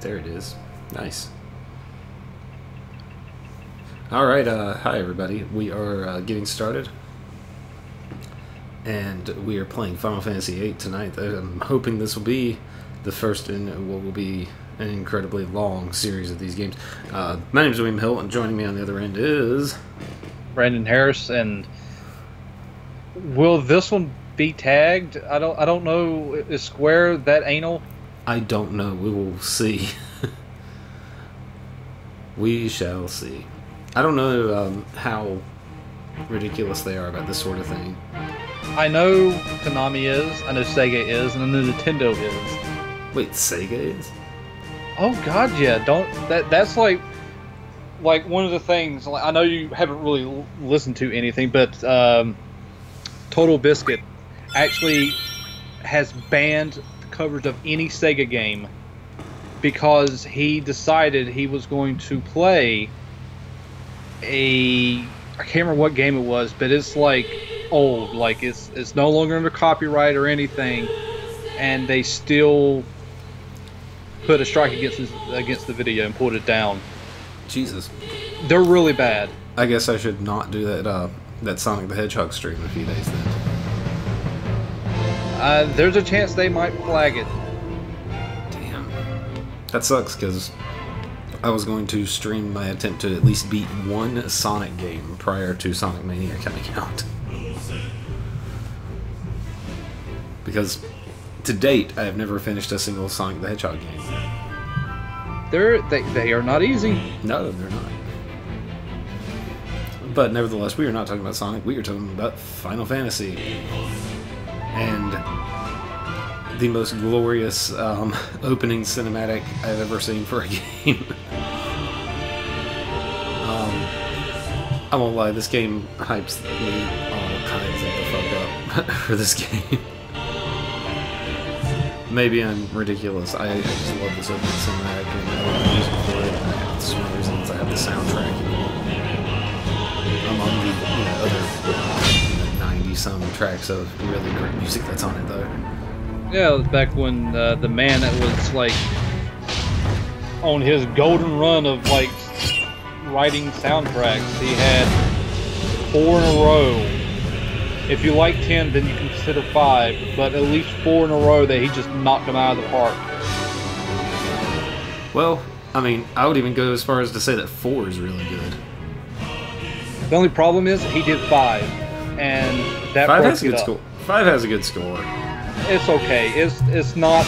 There it is. Nice. Alright, hi everybody. We are getting started. And we are playing Final Fantasy VIII tonight. I'm hoping this will be the first in what will be an incredibly long series of these games. My name is William Hill, and joining me on the other end is... Brandon Harris, and will this one be tagged? I don't know. Is Square that anal? I don't know. We will see. We shall see. I don't know how ridiculous they are about this sort of thing. I know Konami is, I know Sega is, and I know Nintendo is. Wait, Sega is? Oh God, yeah. That's like one of the things. Like, I know you haven't really listened to anything, but Total Biscuit actually has banned the coverage of any Sega game because he decided he was going to play I can't remember what game it was, but it's like old, like it's no longer under copyright or anything, and they still put a strike against the video and pulled it down. Jesus, they're really bad. I guess I should not do that Sonic the Hedgehog stream in a few days then. There's a chance they might flag it. Damn, that sucks because I was going to stream my attempt to at least beat one Sonic game prior to Sonic Mania coming out. Because to date, I have never finished a single Sonic the Hedgehog game. They are not easy. No, they're not. But nevertheless, we are not talking about Sonic. We are talking about Final Fantasy. And the most glorious opening cinematic I've ever seen for a game. I won't lie, this game hypes me all kinds of the fuck up for this game. Maybe I'm ridiculous. I just love this opening cinematic and I love the music for it. That's one of the reasons I have the soundtrack among the other 90-some tracks of really great music that's on it, though. Yeah, it was back when the man that was like on his golden run of like writing soundtracks, he had 4 in a row. If you like 10, then you can consider 5, but at least 4 in a row that he just knocked them out of the park. Well, I mean, I would even go as far as to say that 4 is really good. The only problem is he did 5, and that 5 has a broke good it up. score. 5 has a good score. It's okay. It's not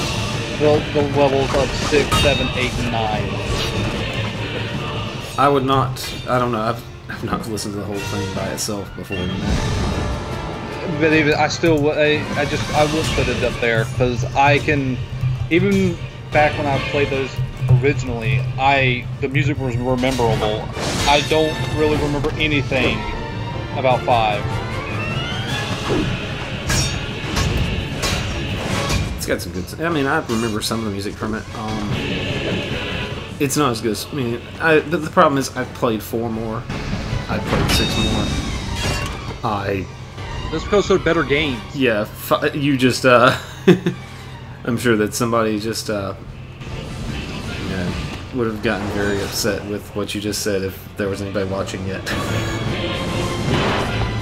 the levels of 6, 7, 8, and 9. I would not. I don't know. I've not listened to the whole thing by itself before. But even I would put it up there because I can. Even back when I played those originally, the music was memorable. I don't really remember anything about 5. It's got some good. I mean, I remember some of the music from it. It's not as good as. I mean, the problem is I've played 4 more. I've played 6 more. That's because they're better games. Yeah, you just. I'm sure that somebody just. Would have gotten very upset with what you just said if there was anybody watching yet.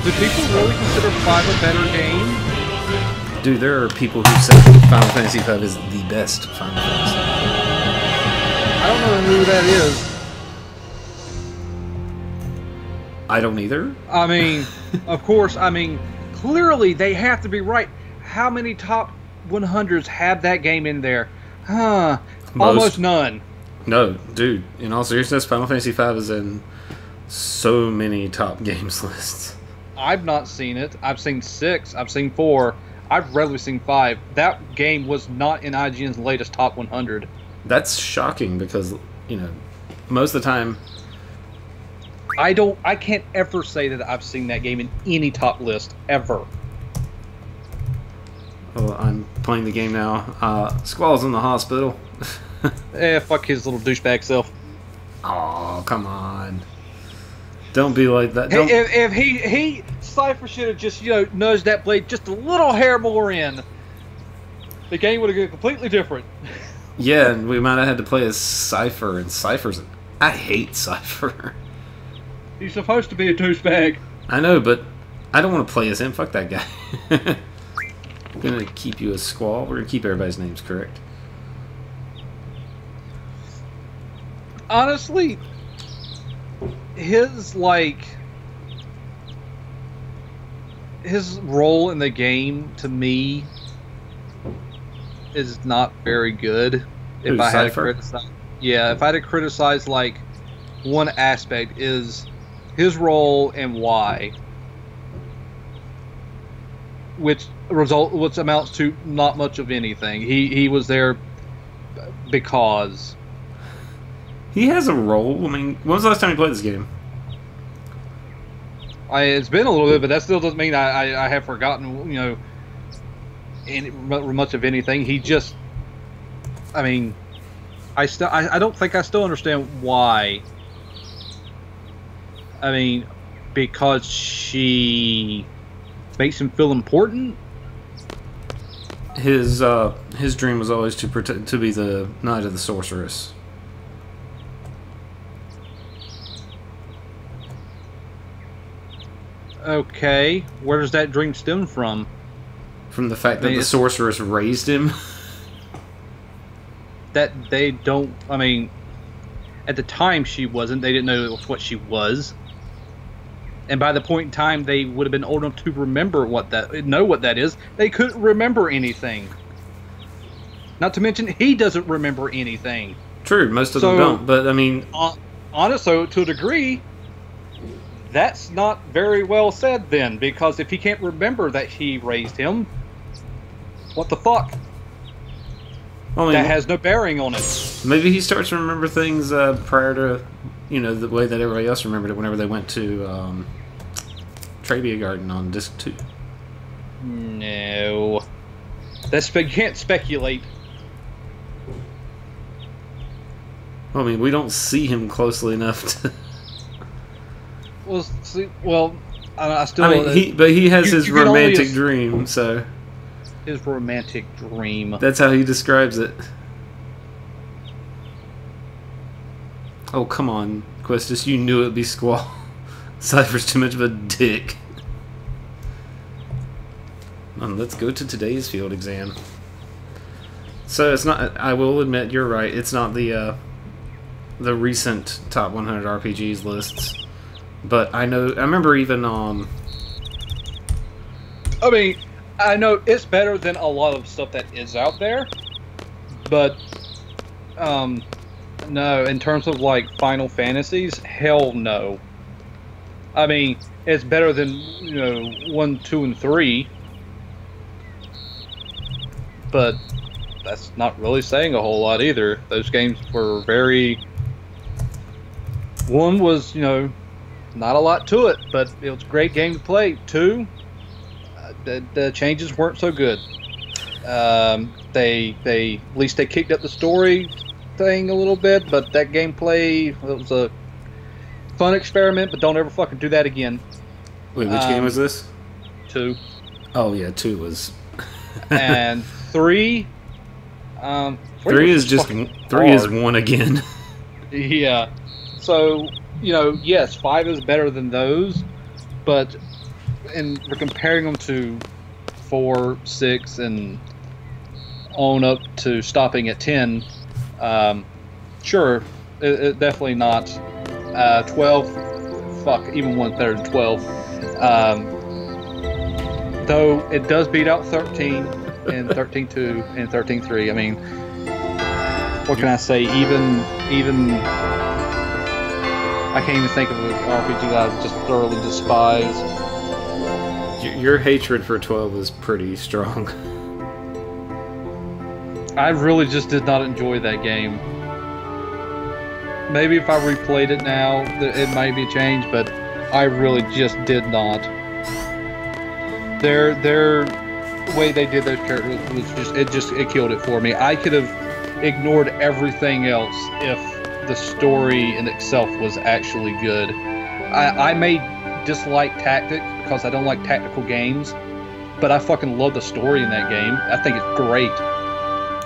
Do people really consider 5 a better game? Dude, there are people who say Final Fantasy V is the best Final Fantasy. I don't know who that is. I don't either. I mean, of course, clearly they have to be right. How many top 100s have that game in there? Huh. Almost none. No, dude, in all seriousness, Final Fantasy V is in so many top games lists. I've not seen it. I've seen 6. I've seen 4. I've rarely seen 5. That game was not in IGN's latest top 100. That's shocking because, most of the time... I can't ever say that I've seen that game in any top list, ever. Well, I'm playing the game now. Squall's in the hospital. Fuck his little douchebag self. Oh, come on. Don't be like that. Don't... If he Cypher should have just, nudged that blade just a little hair more in, the game would have been completely different. Yeah, and we might have had to play as Cypher, and I hate Cypher. He's supposed to be a douchebag. I know, but I don't want to play as him. Fuck that guy. I'm gonna keep you as Squall. We're gonna keep everybody's names correct. Honestly, his role in the game to me is not very good. If I had to criticize, if I had to criticize like one aspect is his role and why, which amounts to not much of anything. He was there because he has a role. I mean, when was the last time you played this game? It's been a little bit, but that still doesn't mean I have forgotten, much of anything. He just, I mean, I don't think I still understand why. I mean, because she makes him feel important. His dream was always to be the Knight of the Sorceress. Okay, where does that dream stem from? From the fact that the sorceress raised him. That they don't. I mean, at the time she wasn't. They didn't know what she was. And by the point in time they would have been old enough to know what that is, they couldn't remember anything. Not to mention, he doesn't remember anything. True, most of them don't. But I mean, honestly, to a degree, that's not very well said then, because if he can't remember that he raised him, what the fuck? I mean, that has no bearing on it. Maybe he starts to remember things prior to, the way that everybody else remembered it whenever they went to Trabia Garden on Disc 2. No. You can't speculate. I mean, we don't see him closely enough to... I still... I mean, he has his romantic dream, so... His romantic dream. That's how he describes it. Oh, come on, Questus, you knew it'd be Squall. Cypher's too much of a dick. Let's go to today's field exam. So it's not... I will admit, you're right. It's not the recent top 100 RPGs lists. But I remember even I mean, I know it's better than a lot of stuff that is out there, but no, in terms of like Final Fantasies, hell no. I mean, it's better than 1, 2, and 3, but that's not really saying a whole lot either. Those games were very... One was, not a lot to it, but it was a great game to play. 2, the changes weren't so good. They at least they kicked up the story thing a little bit, but that gameplay, it was a fun experiment, but don't ever fucking do that again. Wait, which game was this? 2. Oh yeah, 2 was. And 3. 3 is just 3 is 1 again. Yeah. So, yes, 5 is better than those, but we're comparing them to 4, 6, and on up to stopping at 10. Sure, it definitely not. 12, fuck, even 1's better than 12. Though it does beat out 13 and 13.2 and 13.3. I mean, what can I say? Even I can't even think of an RPG that I just thoroughly despise. Your hatred for 12 is pretty strong. I really just did not enjoy that game. Maybe if I replayed it now, it might be a change, but I really just did not. Their way they did those characters was it killed it for me. I could have ignored everything else if the story in itself was actually good. I may dislike tactics because I don't like tactical games, but I fucking love the story in that game. I think it's great.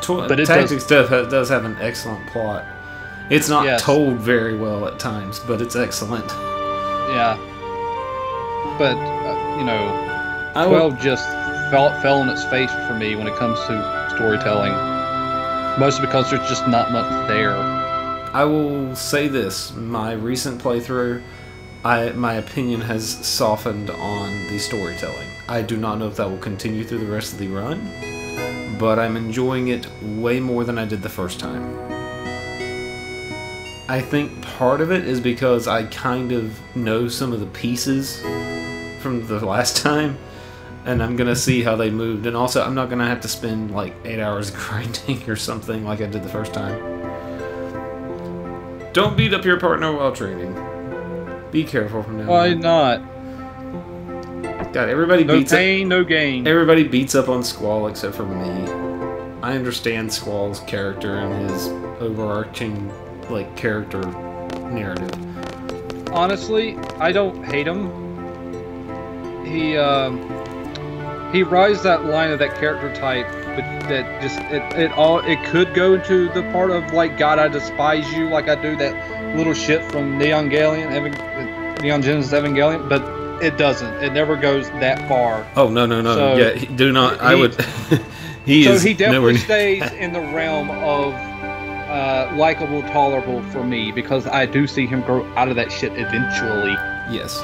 But it Tactics does have an excellent plot. It's not Yes. told very well at times, but it's excellent. Yeah. But, you know, I will, 12 just fell on its face for me when it comes to storytelling. Mostly because there's just not much there. I will say this: my recent playthrough, my opinion has softened on the storytelling. I do not know if that will continue through the rest of the run, but I'm enjoying it way more than I did the first time. I think part of it is because I kind of know some of the pieces from the last time, and I'm gonna see how they moved. And also, I'm not gonna have to spend like 8 hours grinding or something like I did the first time. Don't beat up your partner while trading. Be careful from now Why on. not? God, everybody No beats pain, no gain. Everybody beats up on Squall except for me. I understand Squall's character and his overarching like character narrative. Honestly, I don't hate him. He rides that line of that character type, but that just it could go into the part of like, God, I despise you, like I do that little shit from Neon Genesis Evangelion, but it doesn't. It never goes that far. Oh no. So, Yeah, do not. I would. He So is he definitely nowhere stays in the realm of likable, tolerable for me, because I do see him grow out of that shit eventually. Yes.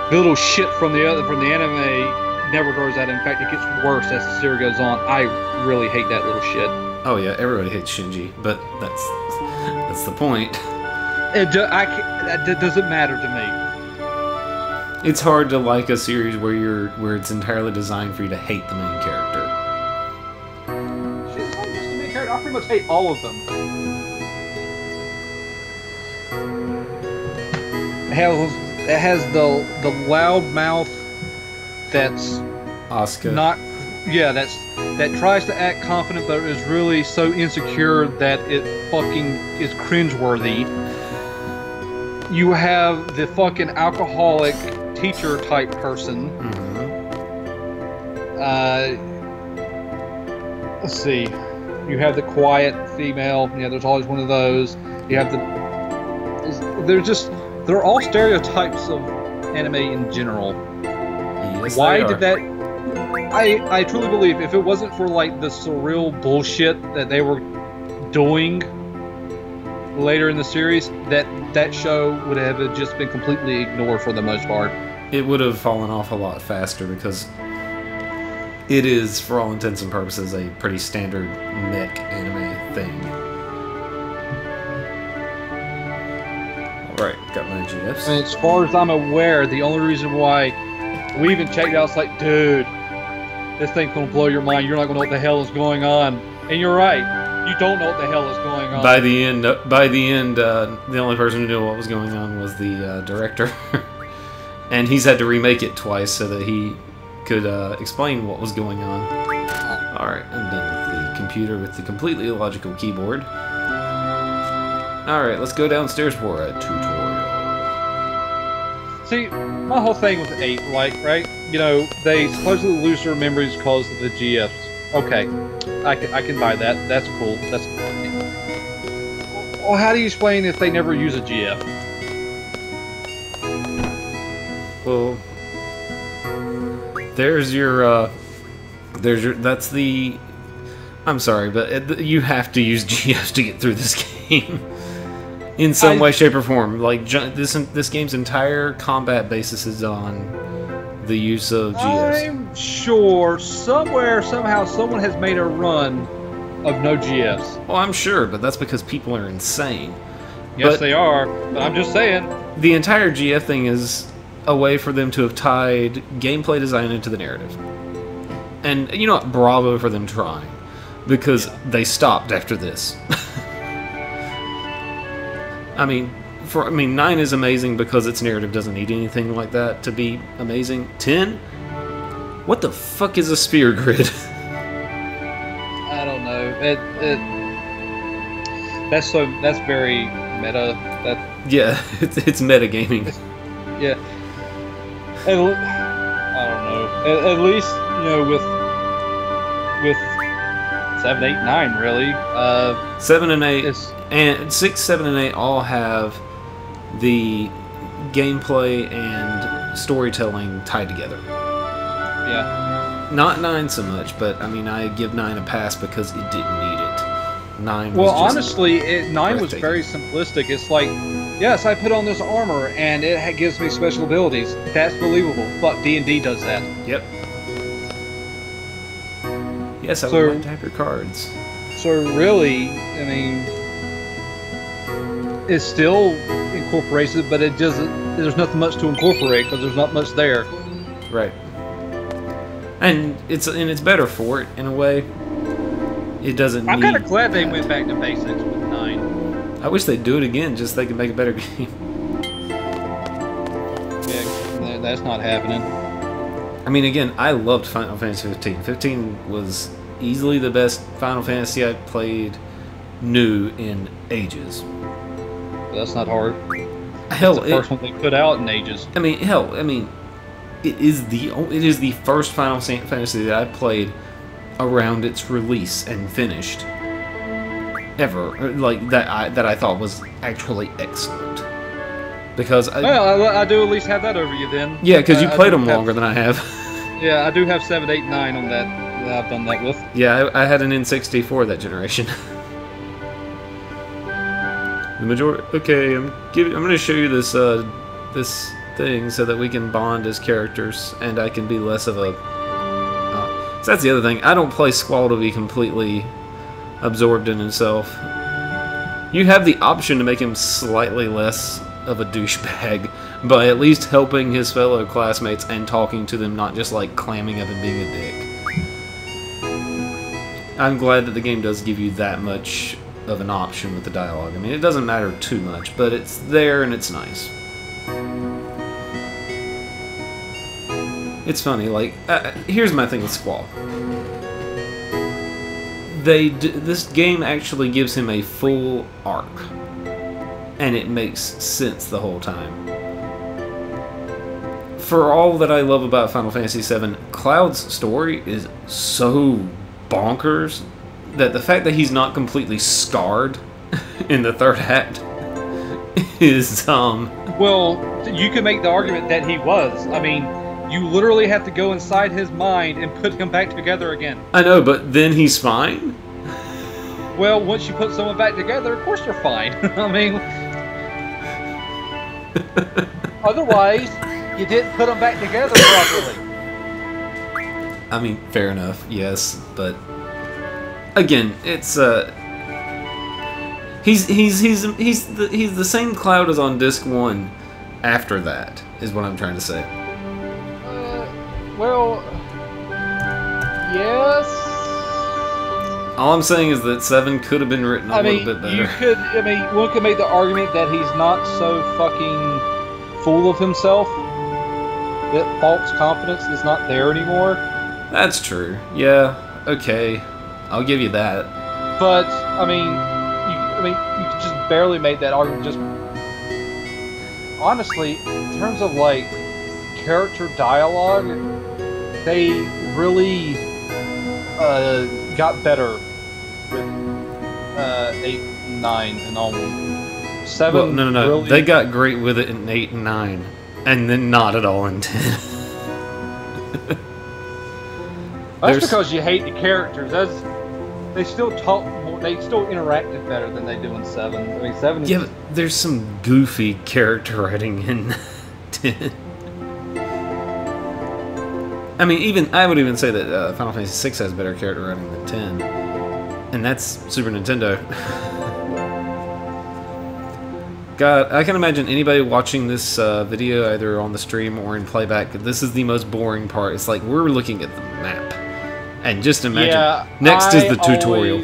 The little shit from the anime never grows out. In fact, it gets worse as the series goes on. I really hate that little shit. Oh yeah, everybody hates Shinji, but that's the point. That doesn't matter to me. It's hard to like a series where it's entirely designed for you to hate the main character. Shit's not just the main character. I pretty much hate all of them. It has the loud mouth that's Asuka. that tries to act confident but is really so insecure that it fucking is cringeworthy. You have the fucking alcoholic teacher type person. Let's see. You have the quiet female. Yeah, there's always one of those. You have they're all stereotypes of anime in general. Yes, Why they are. did that? I truly believe if it wasn't for like the surreal bullshit that they were doing later in the series, that show would have just been completely ignored for the most part. It would have fallen off a lot faster because it is, for all intents and purposes, a pretty standard mech anime thing. Alright, got my GFs. I mean, as far as I'm aware, the only reason why we even checked out, it's like, dude, this thing's gonna blow your mind. You're not gonna know what the hell is going on. And you're right. You don't know what the hell is going on. By the end, the only person who knew what was going on was the director. And he's had to remake it twice so that he could explain what was going on. Alright, I'm done with the computer with the completely illogical keyboard. Alright, let's go downstairs for a tutorial. See, my whole thing with 8, like, right? You know, they supposedly lose their memories because of the GFs. Okay, I can buy that. That's cool. Well, how do you explain if they never use a GF? Well, that's the... I'm sorry, but you have to use GFs to get through this game. In some way, shape, or form. Like, this game's entire combat basis is on the use of GFs. I'm sure somewhere, somehow, someone has made a run of no GFs. Well, I'm sure, but that's because people are insane. Yes, But they are, but I'm just saying. the entire GF thing is a way for them to have tied gameplay design into the narrative. And, you know what? Bravo for them trying. Because they stopped after this. I mean, 9 is amazing because its narrative doesn't need anything like that to be amazing. 10? What the fuck is a sphere grid? I don't know. That's very meta. Yeah, it's metagaming. Yeah. I don't know. At least, you know, with 7, 8, 9, really. 7 and 8, It's and 6, 7, and 8 all have the gameplay and storytelling tied together. yeah. Not 9 so much, but I mean, I give 9 a pass because it didn't need it. 9 was Well, just honestly, 9 was breathtaking. very simplistic. It's like, yes, I put on this armor and it gives me special abilities. That's believable. Fuck, D&D does that. Yep. Yes, I So- would like to have your cards. So really, I mean, it still incorporates it, but it doesn't. There's nothing much to incorporate because there's not much there. Right. And it's better for it in a way. It doesn't. I'm kind of need glad they that. went back to basics with 9. I wish they'd do it again, just so they could make a better game. Yeah, that's not happening. I mean, again, I loved Final Fantasy 15. 15 was easily the best Final Fantasy I've played new in ages. That's not hard. Hell, It's the first one they put out in ages. I mean, it is the first Final Fantasy that I played around its release and finished ever, like that I thought was actually excellent. Because Well, I do at least have that over you then. yeah, because you I played do them have- longer than I have. Yeah, I do have 7, 8, 9 on that I've done that with. Yeah, I had an N64 that generation. The majority. Okay, I'm going to show you this this thing so that we can bond as characters, and I can be less of a. So that's the other thing. I don't play Squall to be completely absorbed in himself. You have the option to make him slightly less of a douchebag by at least helping his fellow classmates and talking to them, not just like clamming up and being a dick. I'm glad that the game does give you that much of an option with the dialogue. I mean, it doesn't matter too much, but it's there and it's nice. It's funny, like, here's my thing with Squall. This game actually gives him a full arc, and it makes sense the whole time. For all that I love about Final Fantasy VII, Cloud's story is so bonkers that the fact that he's not completely scarred in the third act is Well, you could make the argument that he was. I mean, you literally have to go inside his mind and put him back together again. I know, but then he's fine. Well, once you put someone back together, of course they're fine. I mean, otherwise, you didn't put them back together properly. I mean, fair enough, yes, but again, it's he's the same Cloud as on disc 1 after that is what I'm trying to say. Well, yes. All I'm saying is that 7 could have been written a little bit better. One could make the argument that he's not so fucking full of himself that false confidence is not there anymore. That's true. Yeah. Okay. I'll give you that. But you just barely made that argument. Just honestly, in terms of like character dialogue, they really got better with 8, 9, and on 7. Well, no. Really, They got great with it in 8 and 9, and then not at all in 10. That's because you hate the characters. They still talk more. They still interacted better than they do in 7. I mean, 7 is Yeah, but there's some goofy character writing in 10. I mean, I would even say that Final Fantasy 6 has better character writing than 10, and that's Super Nintendo. God, I can imagine anybody watching this video either on the stream or in playback. This is the most boring part. It's like we're looking at the map, and just imagine next is the tutorial.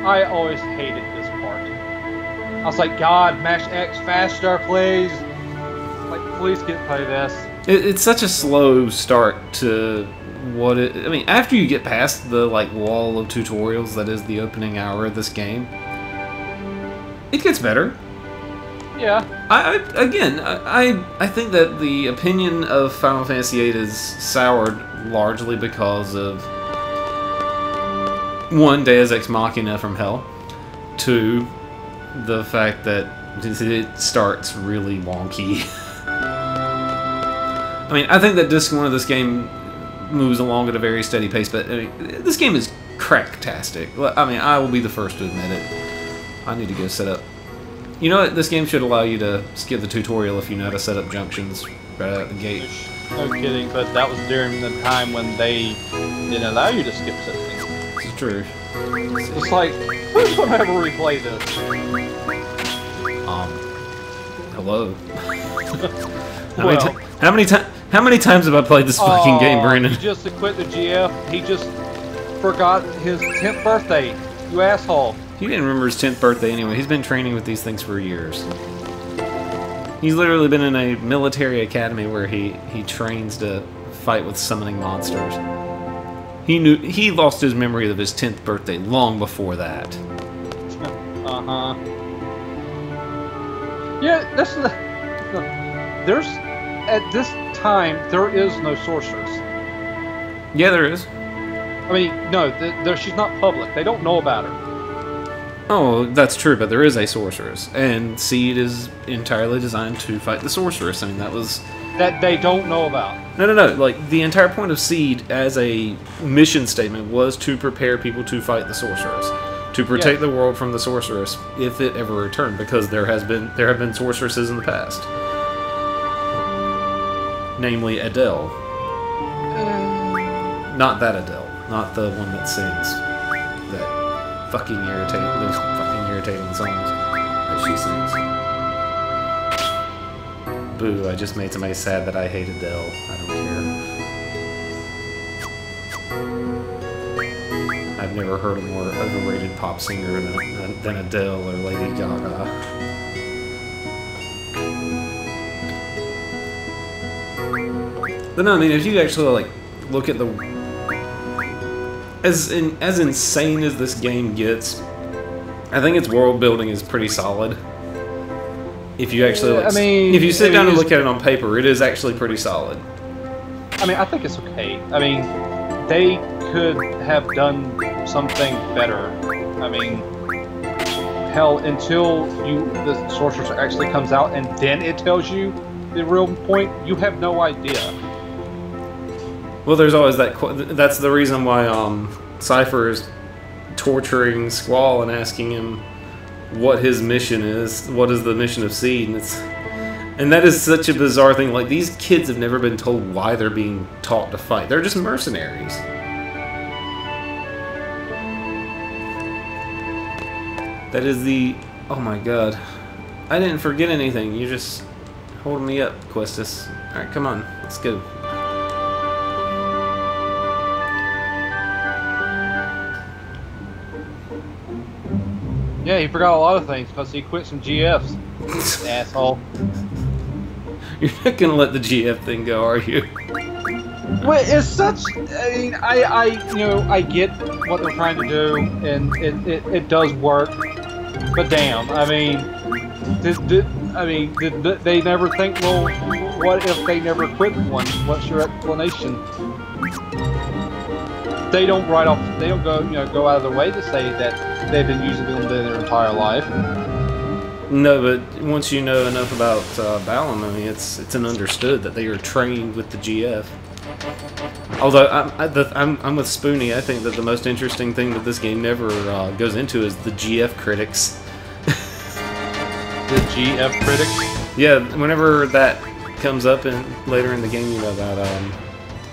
I always hated this part. I was like, God, mash X faster, please. Like, please play this. It's such a slow start to what it. I mean, after you get past the wall of tutorials that is the opening hour of this game, it gets better. Yeah. I think that the opinion of Final Fantasy VIII is soured largely because of one, Deus Ex Machina from hell. Two, the fact that it starts really wonky. I mean, I think that disc 1 of this game moves along at a very steady pace, but I mean, this game is cracktastic. I mean, I will be the first to admit it. I need to go set up. You know what? This game should allow you to skip the tutorial if you know how to set up junctions right out the gate. No kidding, but that was during the time when they didn't allow you to skip settings. This is true. It's like, who's gonna ever replay this? Hello. Well, How many times have I played this fucking game, Brandon? He just quit the GF. He just forgot his 10th birthday. You asshole. He didn't remember his 10th birthday anyway. He's been training with these things for years. He's literally been in a military academy where he trains to fight with summoning monsters. He lost his memory of his 10th birthday long before that. Uh-huh. Yeah, there's at this time there is no sorceress. Yeah, there is. I mean, no, she's not public. They don't know about her. Oh, that's true, but there is a sorceress, and Seed is entirely designed to fight the sorceress. I mean, that was... That they don't know about. No. Like, the entire point of Seed as a mission statement was to prepare people to fight the sorceress. To protect the world from the sorceress, if it ever returned, because there have been sorceresses in the past. Namely, Adele. Not that Adele. Not the one that sings that those fucking irritating songs that she sings. Boo, I just made somebody sad that I hate Adele. I don't care. I've never heard a more overrated pop singer than Adele or Lady Gaga. But no, I mean, if you actually, like, look at the... As insane as this game gets, I think its world building is pretty solid. If you actually, like, if you sit down and look at it on paper, it is actually pretty solid. I mean, I think it's okay. I mean, they could have done something better. I mean, hell, until the sorceress actually comes out and then it tells you the real point, you have no idea. Well, there's always that. That's the reason why Cypher is torturing Squall and asking him what his mission is. What is the mission of Seed? And that is such a bizarre thing. Like, these kids have never been told why they're being taught to fight. They're just mercenaries. That is the... Oh my god. I didn't forget anything. You're just holding me up, Questus. Alright, come on. Let's go. Yeah, he forgot a lot of things because he quit some GFs. Asshole. You're not gonna let the GF thing go, are you? Well, it's such. I mean, I get what they're trying to do, and it does work. But damn, I mean, did they never think? Well, what if they never quit one? What's your explanation? They don't write off. They don't go out of their way to say that they've been using them their entire life. No, but once you know enough about Balam, I mean, it's an understood that they are trained with the GF. Although I'm with Spoonie, I think that the most interesting thing that this game never goes into is the GF critics. The GF critics? Yeah, whenever that comes up later in the game, you know about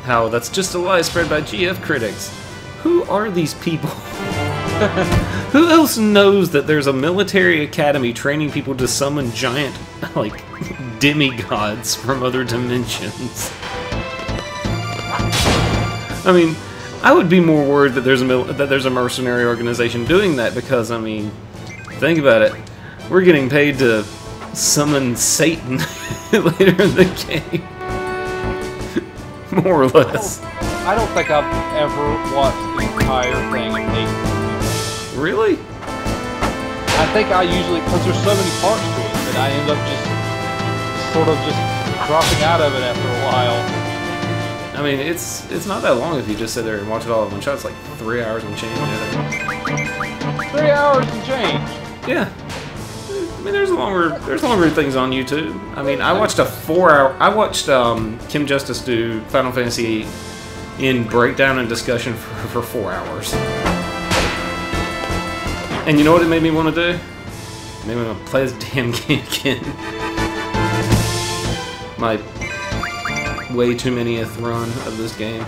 how that's just a lie spread by GF critics. Who are these people? Who else knows that there's a military academy training people to summon giant, like, demigods from other dimensions? I mean, I would be more worried that there's a mercenary organization doing that because, I mean, think about it. We're getting paid to summon Satan later in the game. More or less. I don't think I've ever watched the entire thing of 8. Really? I think I usually, because there's so many parts to it, that I end up just sort of just dropping out of it after a while. I mean, it's not that long if you just sit there and watch it all in one shot. It's like 3 hours and change. I think. 3 hours and change. Yeah. I mean, there's longer things on YouTube. I mean, I watched a 4-hour. I watched Kim Justice do Final Fantasy in breakdown and discussion for 4 hours. And you know what it made me want to do? It made me want to play this damn game again. My way too many-th run of this game.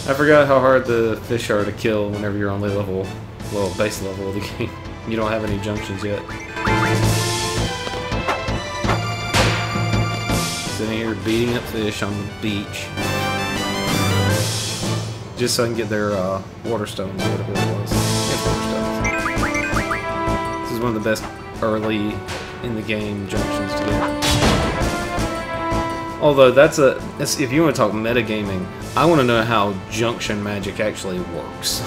I forgot how hard the fish are to kill whenever you're on the level, well, base level of the game. You don't have any junctions yet. Sitting here beating up fish on the beach. Just so I can get their water stones or whatever it was. Yeah, water stones. This is one of the best early in the game junctions to get. Although if you want to talk metagaming, I want to know how junction magic actually works.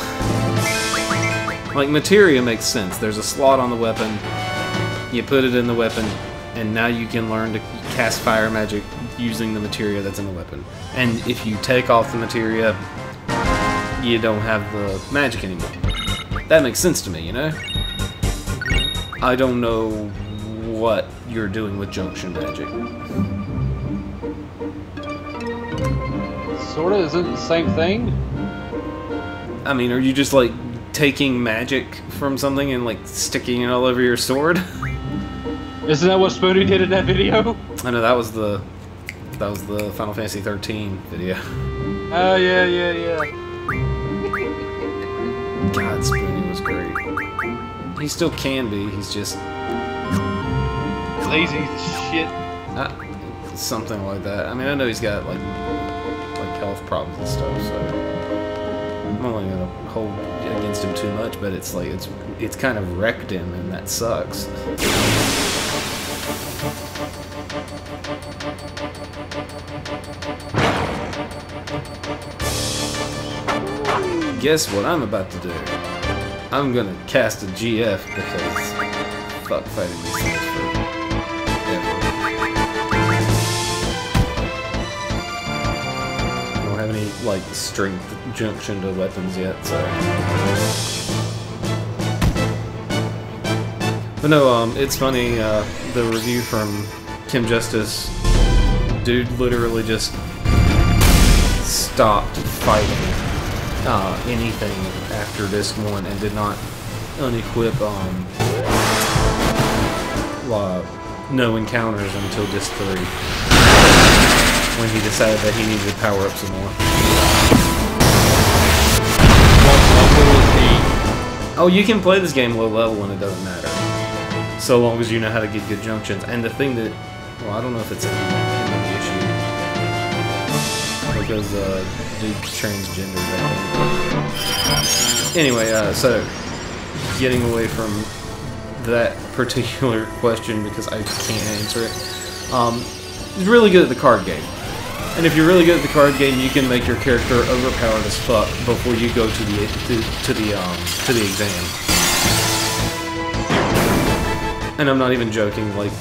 Like, materia makes sense. There's a slot on the weapon, you put it in the weapon, and now you can learn to cast fire magic using the materia that's in the weapon. And if you take off the materia, you don't have the magic anymore. That makes sense to me, you know? I don't know what you're doing with junction magic. Sorta, is it the same thing? I mean, are you just like taking magic from something and like sticking it all over your sword? Isn't that what Spoony did in that video? I know that was the Final Fantasy 13 video. Oh yeah. God, Spoony was great. He still can be. He's just lazy as shit. Something like that. I mean, I know he's got like health problems and stuff, so I'm only gonna hold against him too much. But it's like it's kind of wrecked him, and that sucks. Guess what I'm about to do? I'm gonna cast a GF because fuck fighting these things forever. I don't have any like strength junction to weapons yet, so. But no, it's funny. The review from Kim Justice, dude, literally just stopped fighting anything after disc 1 and did not unequip no encounters until disc 3 when he decided that he needed to power up some more. Oh, you can play this game low level and it doesn't matter, so long as you know how to get good junctions. And the thing that, well, I don't know if it's an issue because dude's transgender, I think. Anyway, so getting away from that particular question because I just can't answer it. He's really good at the card game, and if you're really good at the card game, you can make your character overpowered as fuck before you go to the exam. And I'm not even joking. Like,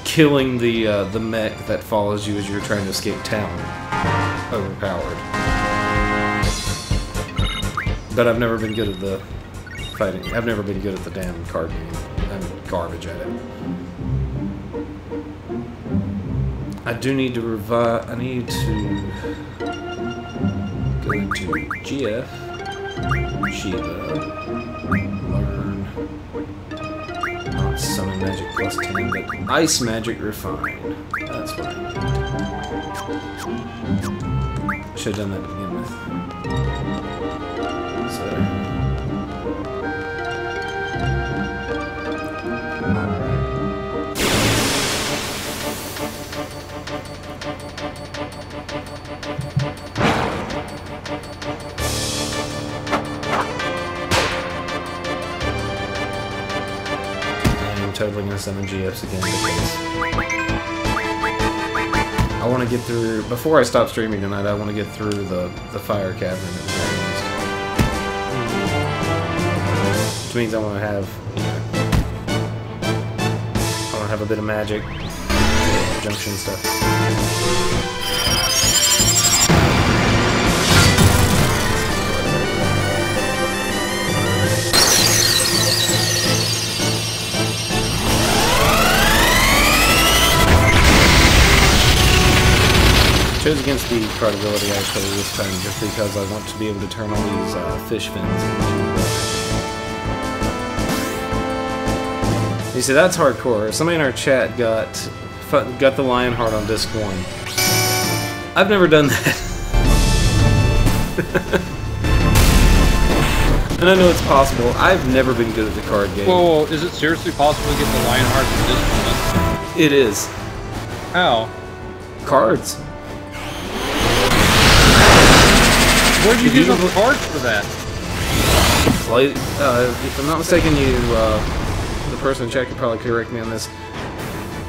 killing the mech that follows you as you're trying to escape town, overpowered. But I've never been good at the fighting. I've never been good at the damn card game. I'm garbage at it. I do need to revive. I need to go into GF, Shiva, learn not summon magic plus 10, but ice magic refined. That's what I need. Should have done that to begin with. So. I'm totally going to summon GFs again because I want to get through, before I stop streaming tonight, I want to get through the fire cavern that was used. Which means I want to have, I want to have a bit of magic, junction stuff. I chose against the card ability actually this time just because I want to be able to turn all these fish fins into you see, that's hardcore. Somebody in our chat got the Lionheart on disc 1. I've never done that. And I know it's possible. I've never been good at the card game. Whoa, is it seriously possible to get the Lionheart on disc 1? It is. How? Cards. Where'd you get the cards for that? Well, if I'm not mistaken, the person in chat could probably correct me on this.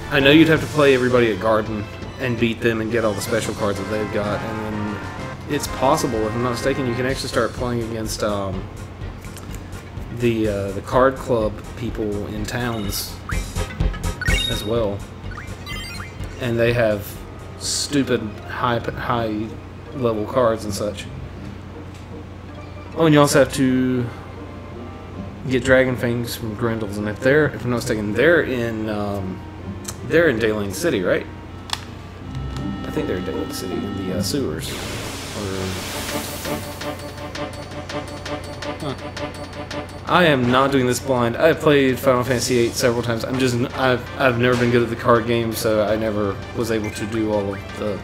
I know you'd have to play everybody at Garden and beat them and get all the special cards that they've got, and then it's possible, if I'm not mistaken, you can actually start playing against the card club people in towns as well, and they have stupid high level cards and such. Oh, and you also have to get Dragon Fangs from Grendel's, and if I'm not mistaken, they're in Daling City, right? I think they're in Daling City in the sewers. I am not doing this blind. I've played Final Fantasy VIII several times. I've never been good at the card game, so I never was able to do all of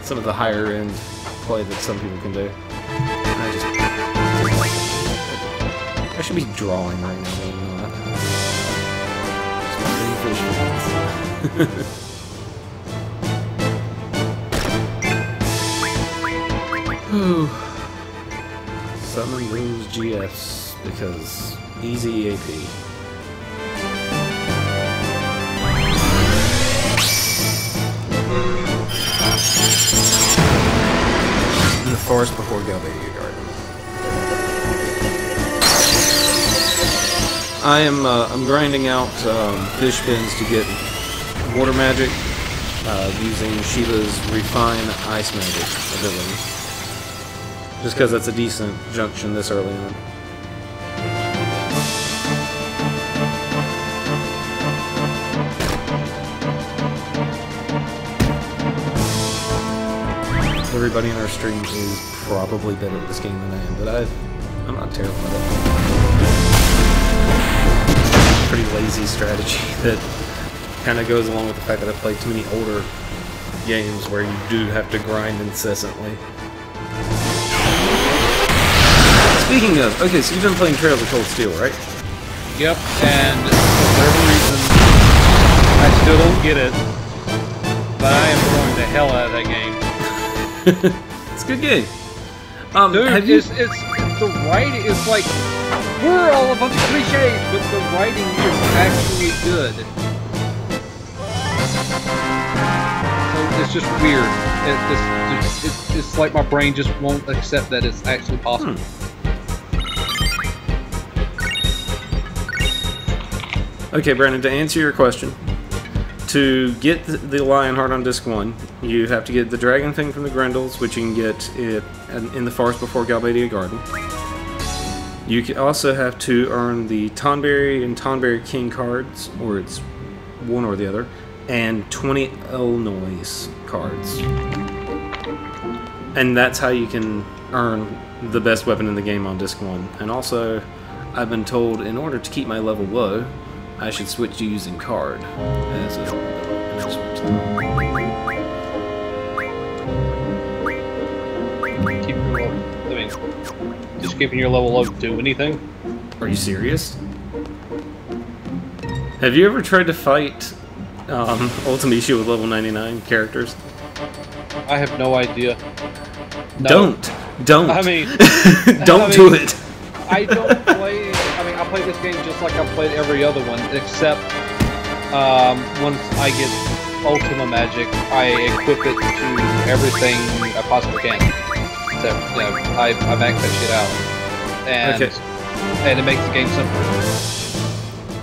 some of the higher end play that some people can do. I should be drawing right now, but I'm not. Whew. Summon those GFs because easy AP. In the forest before Galbadia Garden. I'm grinding out fish fins to get water magic using Sheila's Refine Ice Magic ability. Just because that's a decent junction this early on. Everybody in our stream is probably better at this game than I am, but I'm not terrible at it. Pretty lazy strategy that kind of goes along with the fact that I played too many older games where you do have to grind incessantly. Speaking of, okay, so you've been playing Trails of Cold Steel, right? Yep, and for whatever reason, I still don't get it, but I am throwing the hell out of that game. It's a good game. Dude, it's the writing is like, we're all a bunch of cliches, but the writing is actually good. So it's just weird. It's like my brain just won't accept that it's actually possible. Okay, Brandon, to answer your question, to get the Lionheart on Disc 1, you have to get the Dragon Thing from the Grendels, which you can get in the forest before Galbadia Garden. You can also have to earn the Tonberry and Tonberry King cards, or it's one or the other, and 20 Illinois cards. And that's how you can earn the best weapon in the game on Disc 1. And also, I've been told in order to keep my level low, I should switch to using card as a switch. Keep your level. I mean, just keeping your level low to do anything? Are you serious? Have you ever tried to fight Ultimecia with level 99 characters? I have no idea. No. Don't. I mean, don't do it. I don't play. I mean, I play this game just like I've played every other one, except once I get Ultima Magic, I equip it to everything I possibly can. So, you know, I max that shit out, and it makes the game simpler.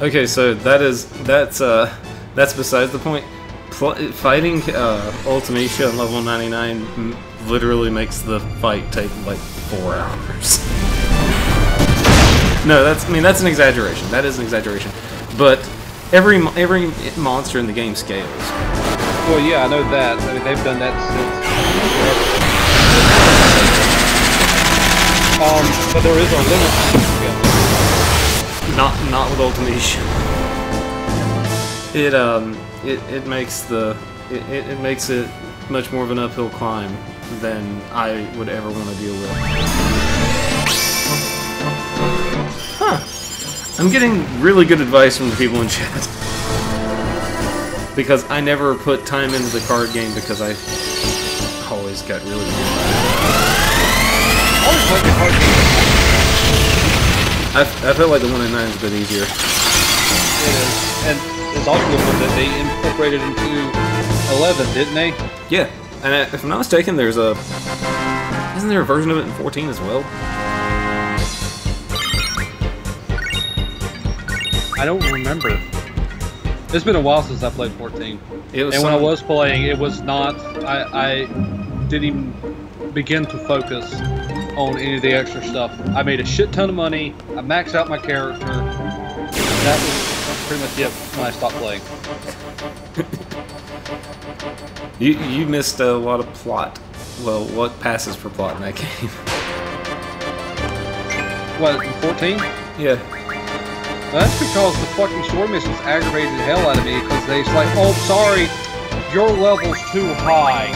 Okay, so that's besides the point. Fighting Ultimacia on level 99 literally makes the fight take like 4 hours. No, that's an exaggeration. That is an exaggeration. But every monster in the game scales. Well, yeah, I know that. I mean, they've done that since forever. But there is a limit. Not with Ultimacia. It makes it much more of an uphill climb than I would ever want to deal with. Huh. I'm getting really good advice from the people in chat. Because I never put time into the card game because I always got really good. Always like the card game. I feel like the 1 in 9 is a bit easier. It is. And it's also the one that they incorporated into 11, didn't they? Yeah. And if I'm not mistaken, isn't there a version of it in 14 as well? I don't remember. It's been a while since I played 14. And when I was playing, it was not... I didn't even begin to focus on any of the extra stuff. I made a shit ton of money. I maxed out my character. That was pretty much it when I stopped playing. You missed a lot of plot. Well, what passes for plot in that game? What, 14? Yeah. That's because the fucking shore missions aggravated the hell out of me because they're like, oh, sorry, your level's too high.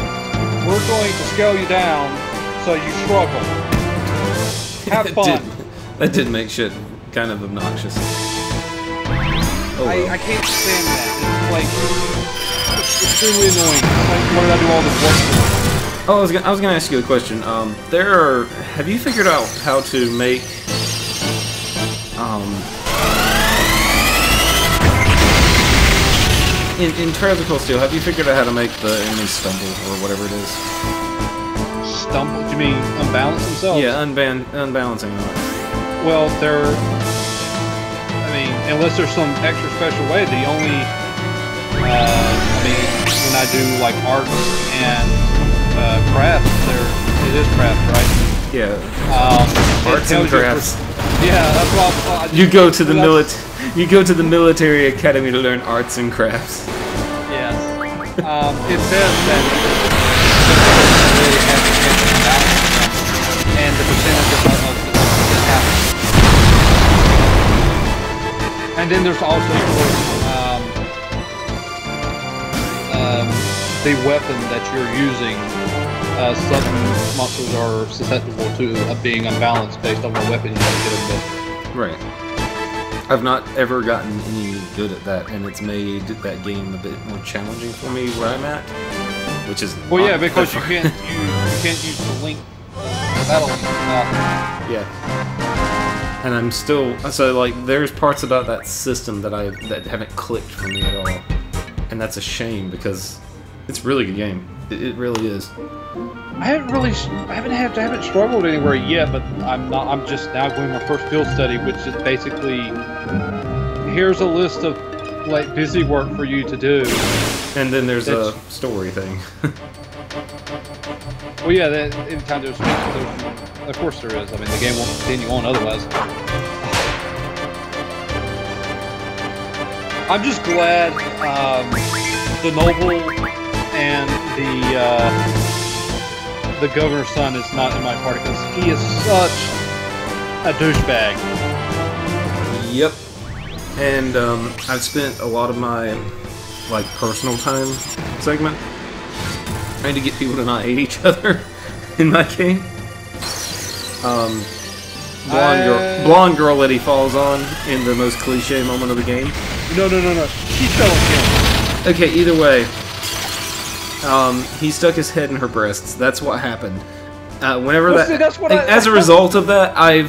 We're going to scale you down so you struggle. Have fun. That did make shit kind of obnoxious. Oh, well. I can't stand that. It's like, extremely annoying. It's like, what did I do all this work for? Oh, I was gonna ask you a question. Have you figured out how to make, in Trials of Cold Steel, have you figured out how to make the enemies stumble, or whatever it is? Stumble? Do you mean unbalance themselves? Yeah, unbalancing them. Well, I mean, unless there's some extra special way, the only, I mean, when I do, like, arts and crafts, it is craft, right? Yeah. Arts and crafts. Yeah, that's what I You go to the military academy to learn arts and crafts. Yes. It says that really has to take the balance and the percentage of that happens. And then there's also, of course, the weapon that you're using. Some monsters are susceptible to being unbalanced based on what weapon you want to get them with. Right. I've not ever gotten any good at that, and it's made that game a bit more challenging for me where I'm at, which is well, yeah, because you can't use the link battle. Yeah. And I'm still like there's parts about that system that haven't clicked for me at all, and that's a shame because it's a really good game. It really is. I haven't struggled anywhere yet, but I'm just now going my first field study, which is basically here's a list of like busy work for you to do. And then there's a story thing. Well, yeah, anytime there's of course there is. I mean, the game won't continue on otherwise. I'm just glad the noble and the governor's son is not in my party because he is such a douchebag. Yep. And I've spent a lot of my like personal time segment trying to get people to not hate each other in my game. Blonde girl that he falls on in the most cliche moment of the game. No. She fell on him. Okay, either way. He stuck his head in her breasts. That's what happened. Whenever as a result of that, I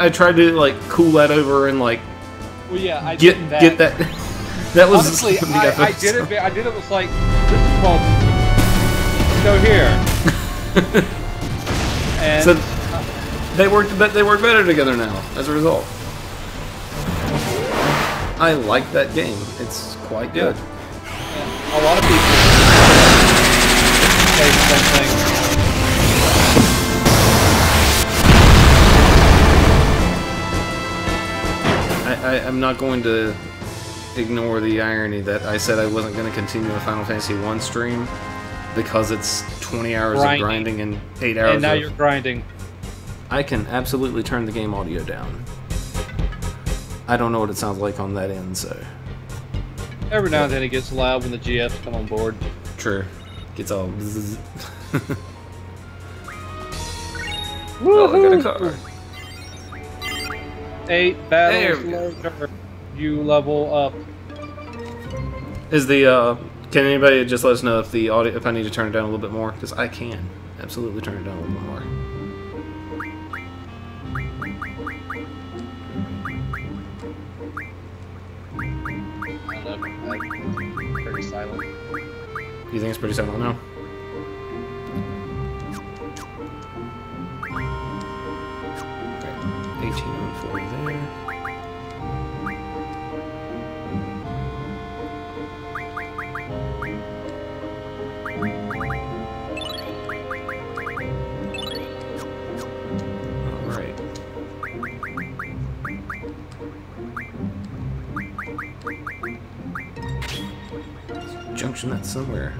tried to like cool that over and like. Well, yeah, get that. That was honestly, I did it. I did it. Was like this is called. Go here. And so they work better together now as a result. I like that game. It's quite good. Yeah. a lot of people say the same thing. I'm not going to ignore the irony that I said I wasn't going to continue a Final Fantasy 1 stream because it's 20 hours of grinding and 8 hours and now you're grinding. I can absolutely turn the game audio down. I don't know what it sounds like on that end, so... Every now and then it gets loud when the GFs come on board. True. Gets all... bzzz. Woohoo! Oh, I got a car. 8 battles later, you level up. Is the, can anybody just let us know if the audio, if I need to turn it down a little bit more? Because I can absolutely turn it down a little bit more. I don't know, like, pretty silent. You think it's pretty silent now? Okay, 1840 there. Alright. Junction that's somewhere.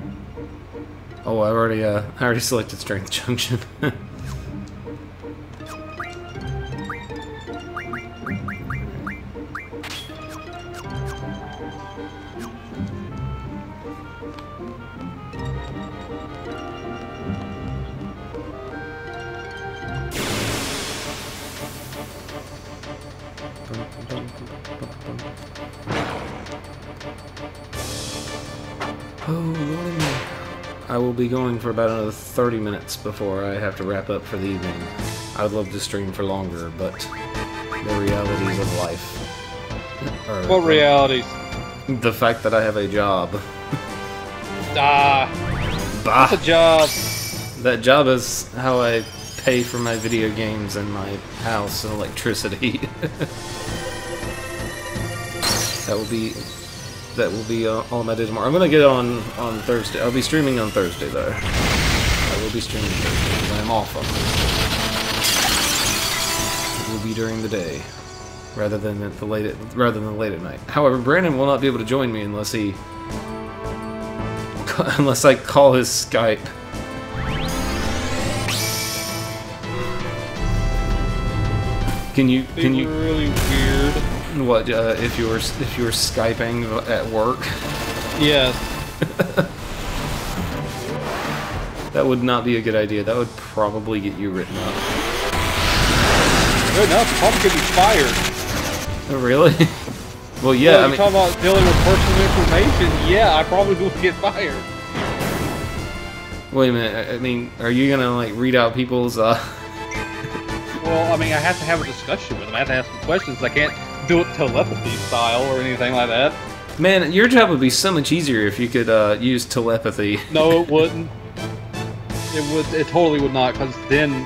Oh, I already selected strength junction. Oh, Lordy. I will be going for about another 30 minutes before I have to wrap up for the evening. I would love to stream for longer, but the realities of life are... What realities? The fact that I have a job. Bah! What's a job? That job is how I pay for my video games and my house and electricity. That will be all my day tomorrow. I'm gonna get on Thursday. I'll be streaming on Thursday though. I will be streaming Thursday because I'm off on Thursday. It will be during the day, rather than late at night. However, Brandon will not be able to join me unless I call his Skype. Can you really weird. What if you were Skyping at work? Yes. That would not be a good idea. That would probably get you written up. Good enough. Probably get you fired. Oh, really? Well, yeah. Well, I mean, talking about dealing with personal information. Yeah, I probably will get fired. Wait a minute. I mean, are you gonna like read out people's? Well, I mean, I have to have a discussion with them. I have to ask them questions. I can't do it telepathy style or anything like that. Man, your job would be so much easier if you could use telepathy. No, it wouldn't. It totally would not, because then,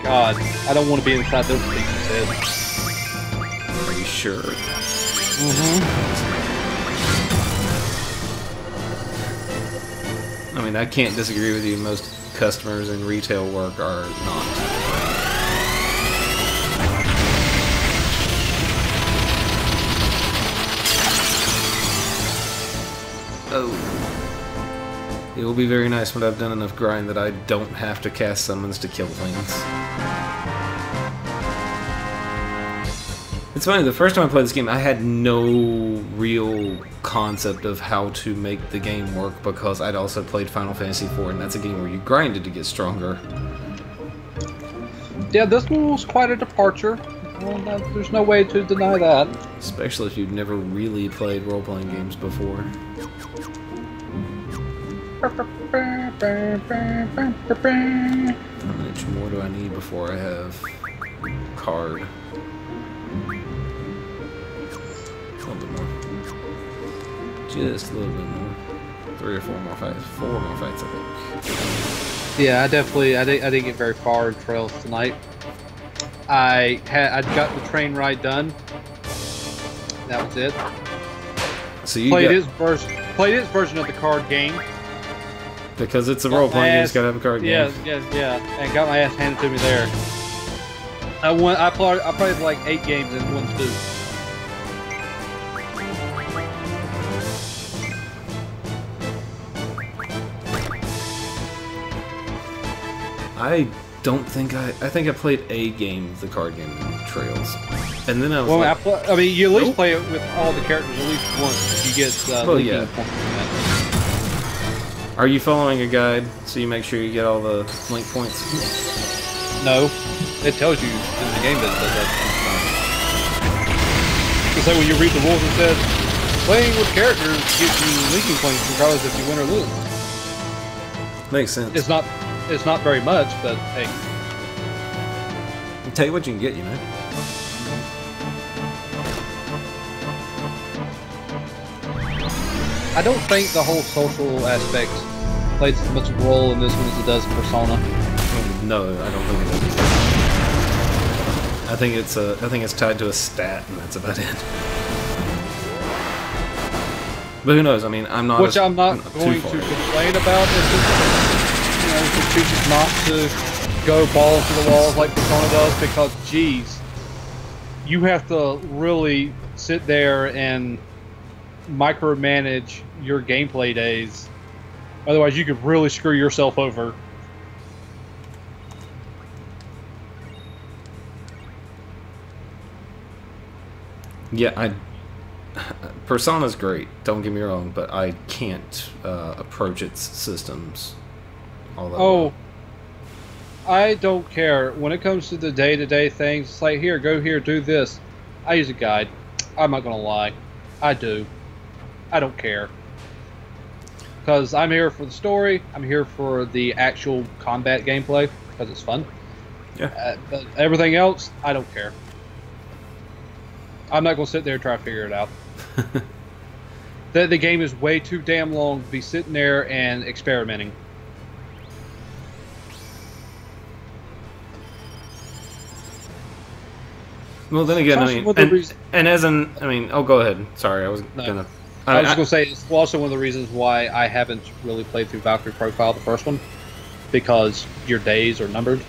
God, I don't want to be inside those people's heads. Are you sure? I mean, I can't disagree with you. Most customers in retail work are not. Oh. It will be very nice when I've done enough grind that I don't have to cast summons to kill things. It's funny, the first time I played this game, I had no real concept of how to make the game work because I'd also played Final Fantasy IV, and that's a game where you grinded to get stronger. Yeah, this one was quite a departure. Well, there's no way to deny that. Especially if you've never really played role-playing games before. How much more do I need before I have card? A little bit more. Just a little bit more. 3 or 4 more fights. 4 more fights, I think. Yeah, I didn't get very far in Trails tonight. I got the train ride done. That was it. So you played got... his version. played its version of the card game. Because it's a role playing, you just gotta have a card game. Yeah, and got my ass handed to me there. I played like 8 games and won 2. I don't think I think I played a game, the card game, Trails, and then I was I mean, you at least play it with all the characters at least once. If you get yeah. Are you following a guide so you make sure you get all the link points? No, it tells you in the game that it does that. It's like when you read the rules, it says playing with characters gives you linking points regardless if you win or lose. Makes sense. It's not very much, but hey. I'll tell you what you can get, you know. I don't think the whole social aspect plays as much role in this one as it does in Persona. No, I don't think it does. I think it's tied to a stat, and that's about it. But who knows? I mean, I'm not. Which I'm not going to complain about. If it chooses not to go balls to the walls like Persona does, because geez, you have to really sit there and micromanage your gameplay days. Otherwise, you could really screw yourself over. Yeah, Persona's great, don't get me wrong, but I can't approach its systems all that well. I don't care. When it comes to the day-to-day things, it's like, here, go here, do this. I use a guide. I'm not going to lie. I do. I don't care. Because I'm here for the story, I'm here for the actual combat gameplay, because it's fun. Yeah. But everything else, I don't care. I'm not going to sit there and try to figure it out. The game is way too damn long to be sitting there and experimenting. Well, then again, I mean, and as an, I mean, oh, go ahead. Sorry, I was gonna. I was just gonna say it's also one of the reasons why I haven't really played through Valkyrie Profile, the first one, because your days are numbered,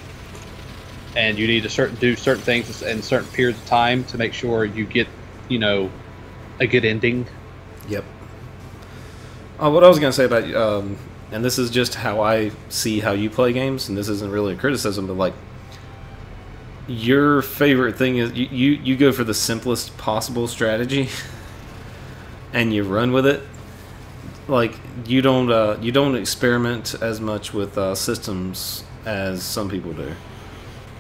and you need to do certain things in certain periods of time to make sure you get, you know, a good ending. Yep. What I was gonna say about, and this is just how I see how you play games, and this isn't really a criticism, but like, your favorite thing is you go for the simplest possible strategy, and you run with it. Like you don't experiment as much with systems as some people do.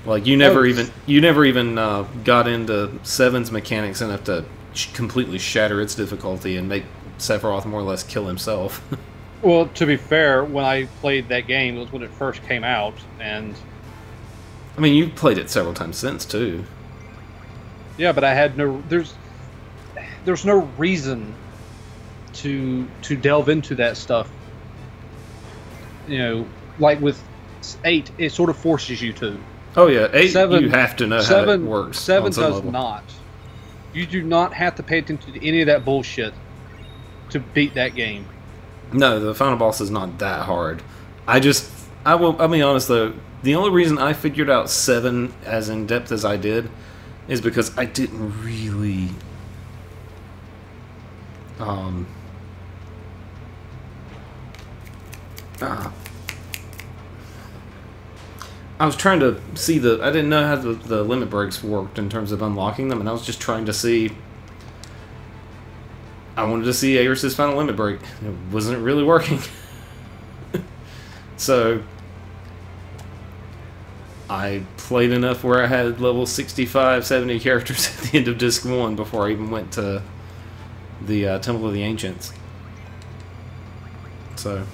Like you never even got into 7's mechanics enough to completely shatter its difficulty and make Sephiroth more or less kill himself. Well, to be fair, when I played that game, it was when it first came out, and I mean, you've played it several times since too. Yeah, but I had there's no reason to delve into that stuff. You know, like with 8, it sort of forces you to. Oh yeah, 8 you have to know how it works. 7 does level. not. You do not have to pay attention to any of that bullshit to beat that game. No, the final boss is not that hard. I'll be honest though, the only reason I figured out 7 as in depth as I did is because I didn't really I was trying to see I didn't know how the limit breaks worked in terms of unlocking them, and I was just trying to see. I wanted to see Aeris's final limit break. It wasn't really working. So I played enough where I had level 65, 70 characters at the end of Disc 1 before I even went to the Temple of the Ancients. So,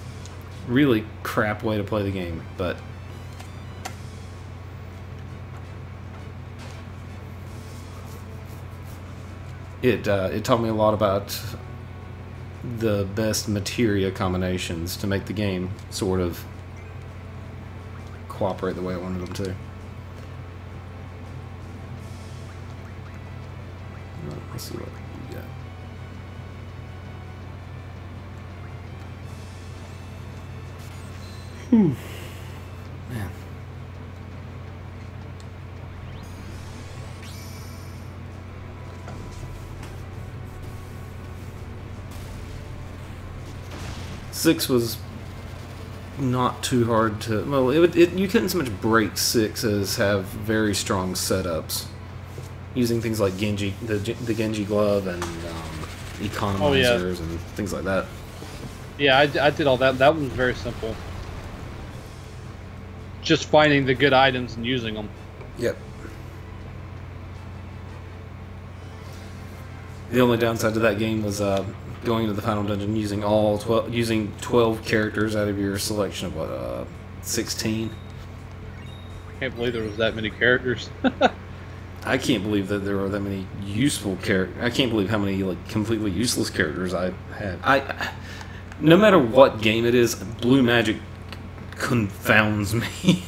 really crap way to play the game, but it taught me a lot about the best materia combinations to make the game sort of cooperate the way I wanted them to. Let's see what we got. Man. 6 was not too hard to. Well, you couldn't so much break 6 as have very strong setups using things like Genji, the Genji glove, and economizers and things like that. Yeah, I did all that. That was very simple. Just finding the good items and using them. Yep. The only downside to that game was going into the final dungeon using using 12 characters out of your selection of what 16. Can't believe there was that many characters. I can't believe that there were that many useful characters. I can't believe how many like completely useless characters I had. No matter what game it is, blue magic confounds me.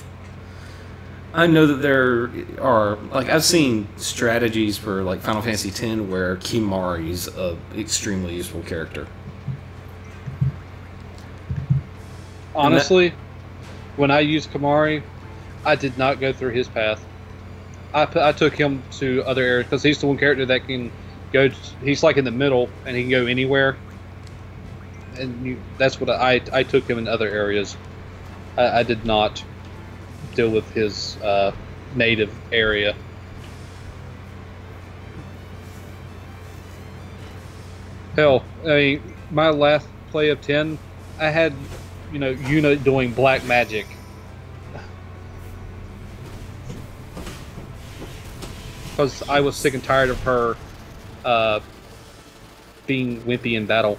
I know that there are, like, I've seen strategies for, like, Final Fantasy X where Kimari's an extremely useful character. Honestly, when I used Kimari, I did not go through his path. I took him to other areas, because he's the one character that can go, he's like in the middle, and he can go anywhere. And that's what I took him in other areas. I did not deal with his native area. Hell, I mean, my last play of 10, I had, Yuna doing black magic. Because I was sick and tired of her being wimpy in battle.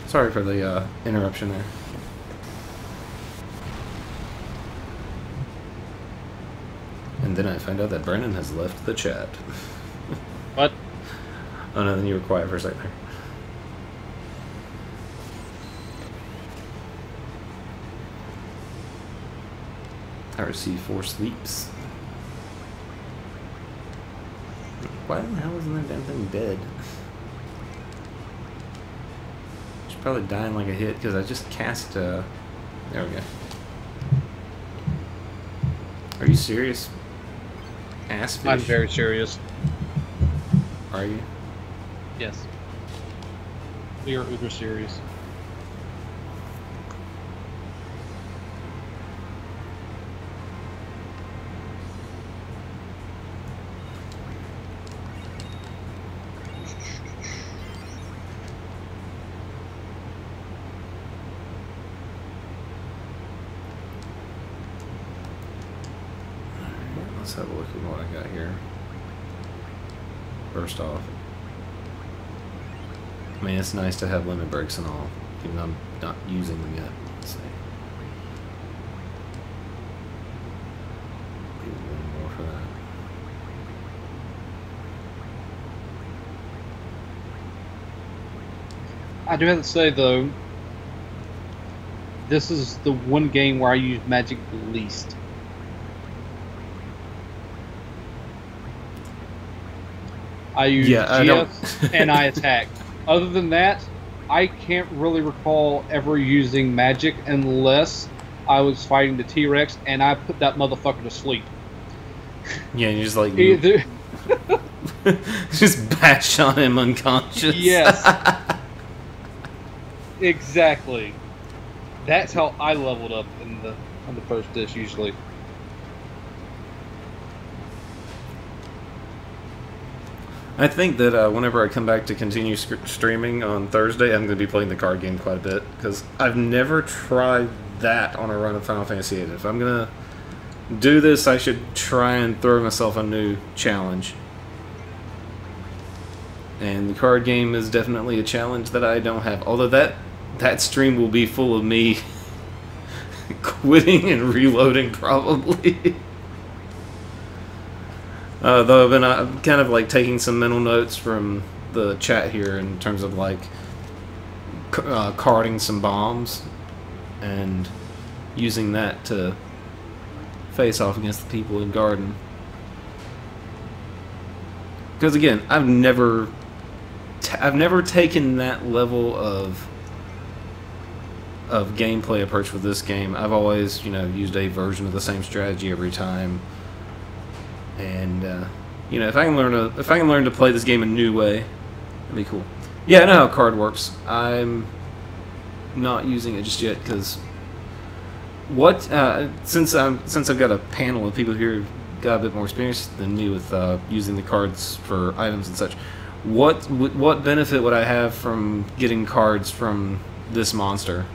Sorry for the interruption there. And then I find out that Brandon has left the chat. What? Oh no, then you were quiet for a second there. I receive 4 sleeps. Why the hell isn't that damn thing dead? She's probably dying like a hit because I just cast. There we go. Are you serious? Ass fish. I'm very serious. Are you? Yes. We are uber serious. Let's have a look at what I got here. First off, I mean, it's nice to have limit breaks and all, even though I'm not using them yet. Let's see. Give me one more for that. I do have to say though, this is the one game where I use magic the least. I use GFs and I attack. Other than that, I can't really recall ever using magic unless I was fighting the T-Rex and I put that motherfucker to sleep. Yeah, you just like Either just bash on him unconscious. Yes. Exactly. That's how I leveled up on the first disc usually. I think that whenever I come back to continue streaming on Thursday, I'm going to be playing the card game quite a bit, because I've never tried that on a run of Final Fantasy VIII. If I'm going to do this, I should try and throw myself a new challenge. And the card game is definitely a challenge that I don't have. Although that stream will be full of me quitting and reloading, probably. Though I've been kind of like taking some mental notes from the chat here in terms of like carding some bombs and using that to face off against the people in Garden. Because again, I've never taken that level of gameplay approach with this game. I've always, used a version of the same strategy every time. And if I can learn to play this game a new way, that'd be cool. Yeah, I know how card works. I'm not using it just yet because since I've got a panel of people here who've got a bit more experience than me with using the cards for items and such, what benefit would I have from getting cards from this monster?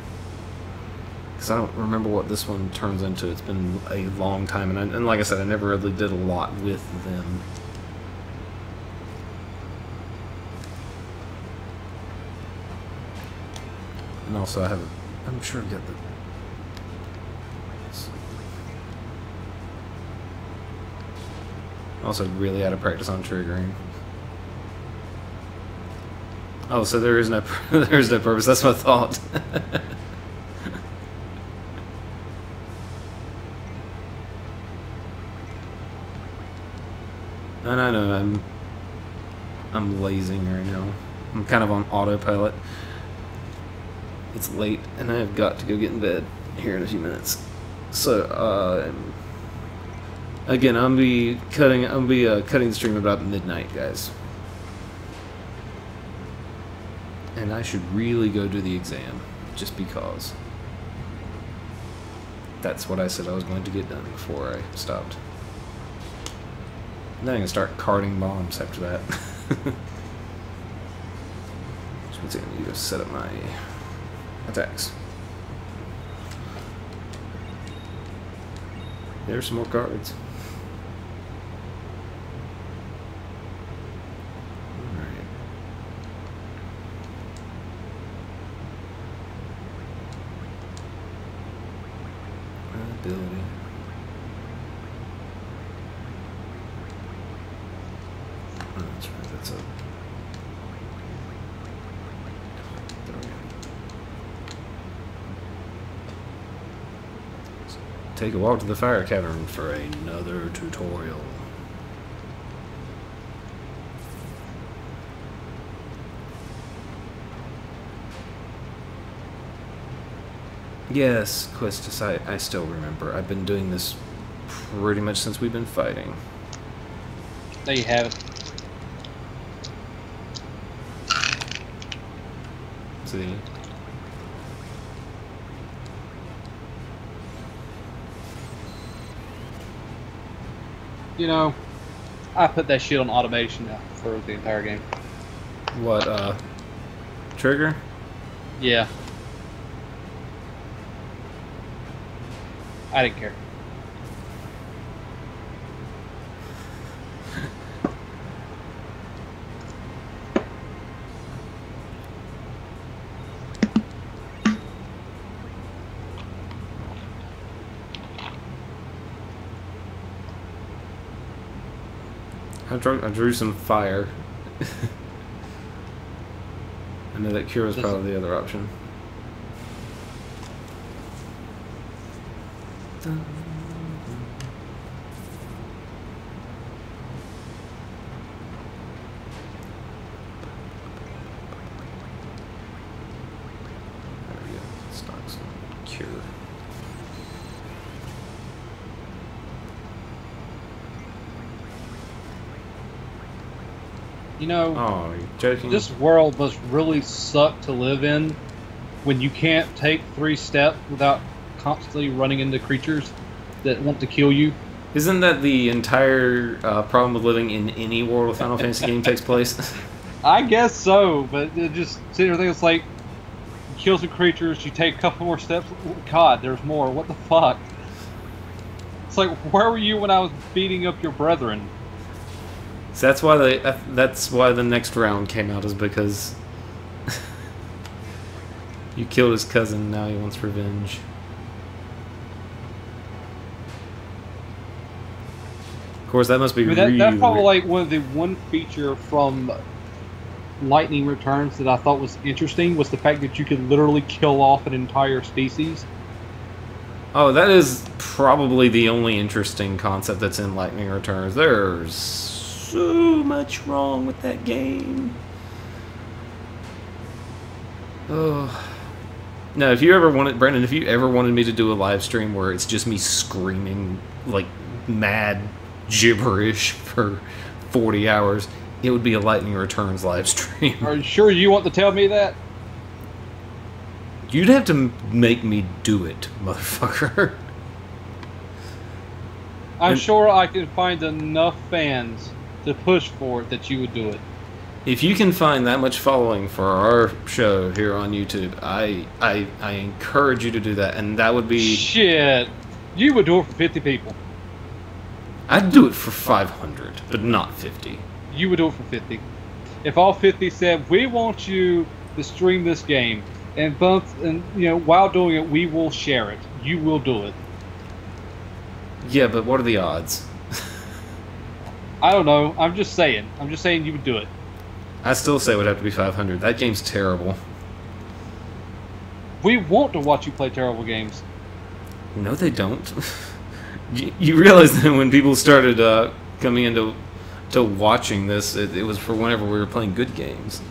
Because I don't remember what this one turns into. It's been a long time, and like I said, I never really did a lot with them. And also, I'm sure I've got the... Also, really out of practice on triggering. Oh, so there is no purpose. That's my thought. And I know I'm lazing right now. I'm kind of on autopilot. It's late, and I've got to go get in bed here in a few minutes. So, again, I'll be cutting the stream about midnight, guys. And I should really go do the exam, just because. That's what I said I was going to get done before I stopped. Then I'm going to start carding bombs after that. Which means I need to set up my attacks. There's some more cards. Alright. Ability. That's right, that's up. Take a walk to the fire cavern for another tutorial. Yes, Quistis, I still remember. I've been doing this pretty much since we've been fighting. There you have it. See. You know, I put that shit on automation now for the entire game. What, trigger? Yeah. I didn't care. I drew some fire. I know that cure is probably the other option. There we go. Stock some cure. You know, oh, you're joking? This world must really suck to live in when you can't take 3 steps without constantly running into creatures that want to kill you. Isn't that the entire problem with living in any world of Final Fantasy game takes place? I guess so, but it just sitting there thinking, it's like, you kill some creatures, you take a couple more steps, God, there's more, what the fuck? It's like, where were you when I was beating up your brethren? So that's why the next round came out, is because you killed his cousin, now he wants revenge. Of course, that must be really that's probably weird. like one feature from Lightning Returns that I thought was interesting, was the fact that you could literally kill off an entire species. Oh, that is probably the only interesting concept that's in Lightning Returns. There's so much wrong with that game. Oh. No, if you ever wanted, Brandon, if you ever wanted me to do a live stream where it's just me screaming like mad gibberish for 40 hours, it would be a Lightning Returns live stream. Are you sure you want to tell me that? You'd have to make me do it, motherfucker. I'm sure I can find enough fans to push for it that you would do it. If you can find that much following for our show here on YouTube, I encourage you to do that, and that would be... Shit! You would do it for 50 people. I'd do it for 500, but not 50. You would do it for 50. If all 50 said, we want you to stream this game, and while doing it, we will share it. You will do it. Yeah, but what are the odds? I don't know. I'm just saying. I'm just saying you would do it. I still say it would have to be 500. That game's terrible. We want to watch you play terrible games. No, they don't. You realize that when people started coming into watching this, it was for whenever we were playing good games.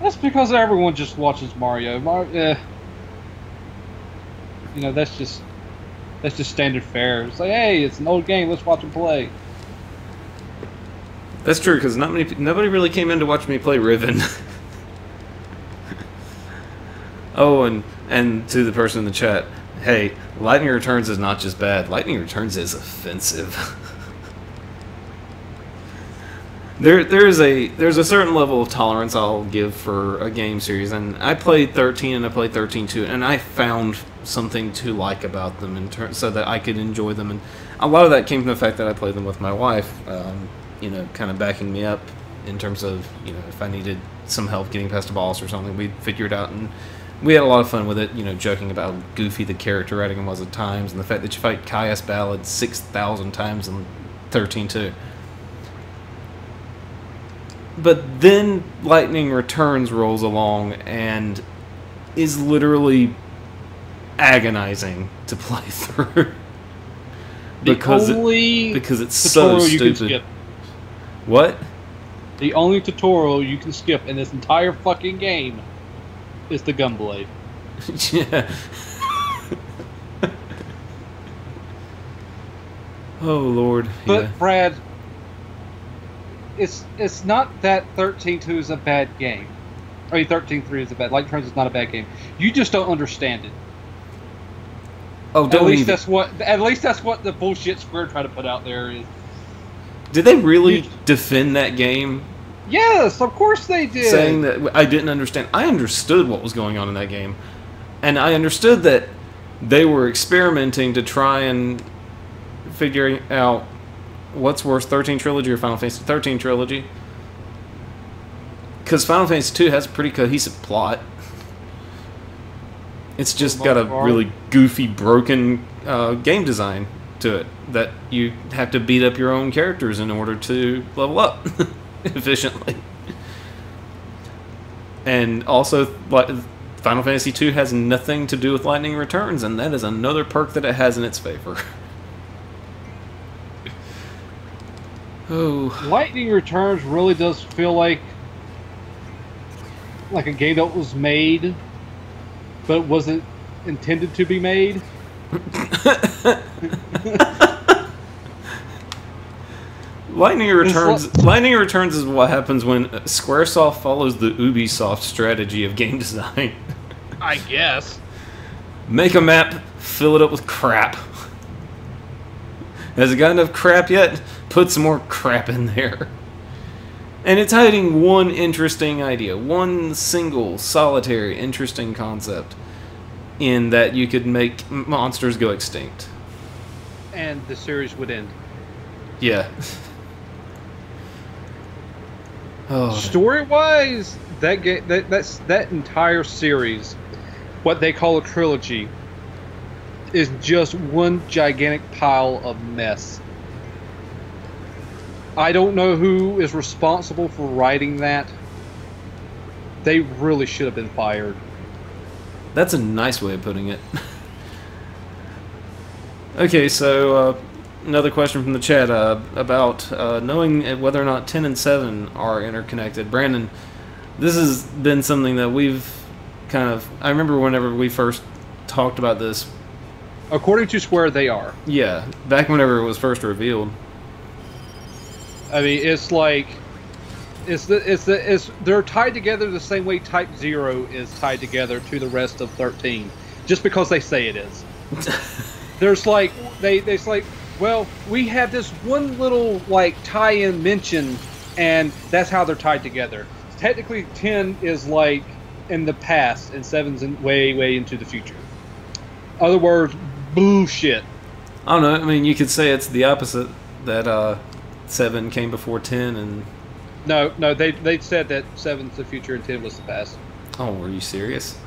That's because everyone just watches Mario. That's just standard fare. It's like, hey, it's an old game. Let's watch it play. That's true, because nobody really came in to watch me play Riven. Oh, and to the person in the chat, hey, Lightning Returns is not just bad. Lightning Returns is offensive. There's a certain level of tolerance I'll give for a game series, and I played 13 and I played 13-2, and I found something to like about them so that I could enjoy them, and a lot of that came from the fact that I played them with my wife, kind of backing me up in terms of, if I needed some help getting past a boss or something, we'd figure it out, and we had a lot of fun with it, joking about how goofy the character writing was at times, and the fact that you fight Caius Ballad 6,000 times in 13-2. But then Lightning Returns rolls along and is literally agonizing to play through. because it's so stupid. What? The only tutorial you can skip in this entire fucking game is the Gunblade. Yeah. Oh, Lord. But, yeah. Brad, it's not that 13.2 is a bad game. I mean, 13.3 is a bad. Lightning Returns is not a bad game. You just don't understand it. Oh, don't At least that's what the bullshit Square tried to put out there is. Did they really defend that game? Yes, of course they did. Saying that I didn't understand. I understood what was going on in that game. And I understood that they were experimenting to try and figure out what's worse, 13 Trilogy or Final Fantasy 13 Trilogy. Because Final Fantasy 2 has a pretty cohesive plot. It's just got a really goofy, broken game design to it that you have to beat up your own characters in order to level up efficiently. And also, Final Fantasy 2 has nothing to do with Lightning Returns, and that is another perk that it has in its favor. Oh, Lightning Returns really does feel like a game that was made but wasn't intended to be made. Lightning Returns is what happens when Squaresoft follows the Ubisoft strategy of game design. I guess. Make a map, fill it up with crap. Has it got enough crap yet? Put some more crap in there. And it's hiding one interesting idea, one single, solitary, interesting concept in that you could make monsters go extinct. And the series would end. Yeah. Oh. Story-wise, that entire series, what they call a trilogy, is just one gigantic pile of mess. I don't know who is responsible for writing that. They really should have been fired. That's a nice way of putting it. Okay, so another question from the chat about knowing whether or not 10 and 7 are interconnected. Brandon, this has been something that we've kind of... I remember whenever we first talked about this. According to Square, they are. Yeah, back whenever it was first revealed. I mean, it's like... they're tied together the same way Type 0 is tied together to the rest of 13. Just because they say it is. There's like... It's like, well, we have this one little, like, tie-in mention, and that's how they're tied together. Technically, 10 is, like, in the past, and 7's way, way into the future. Other words, bullshit. I don't know. I mean, you could say it's the opposite. That 7 came before 10, and... No, they said that 7's the future and 10 was the past. Oh, were you serious?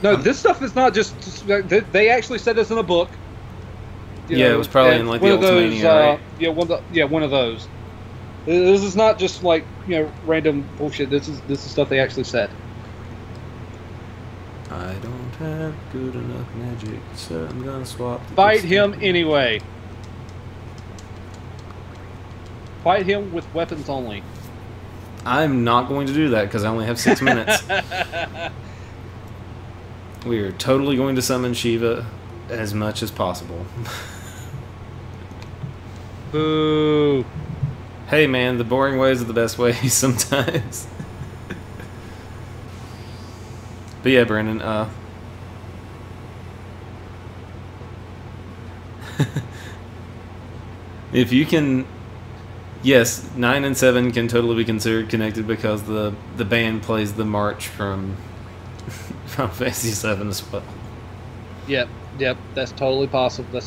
No, this stuff is not just... They actually said this in a book. Yeah, it was probably in, like, the Ultimania, right? Yeah, one of those. This is not just, like, random bullshit. This is stuff they actually said. I don't have good enough magic, so I'm gonna swap. Fight him anyway. Fight him with weapons only. I'm not going to do that because I only have 6 minutes. We are totally going to summon Shiva as much as possible. Boo. Hey man, the boring ways are the best ways sometimes. But yeah, Brandon, if you can... Yes, 9 and 7 can totally be considered connected because the band plays the march from Final Fantasy 7 as well. Yep, that's totally possible.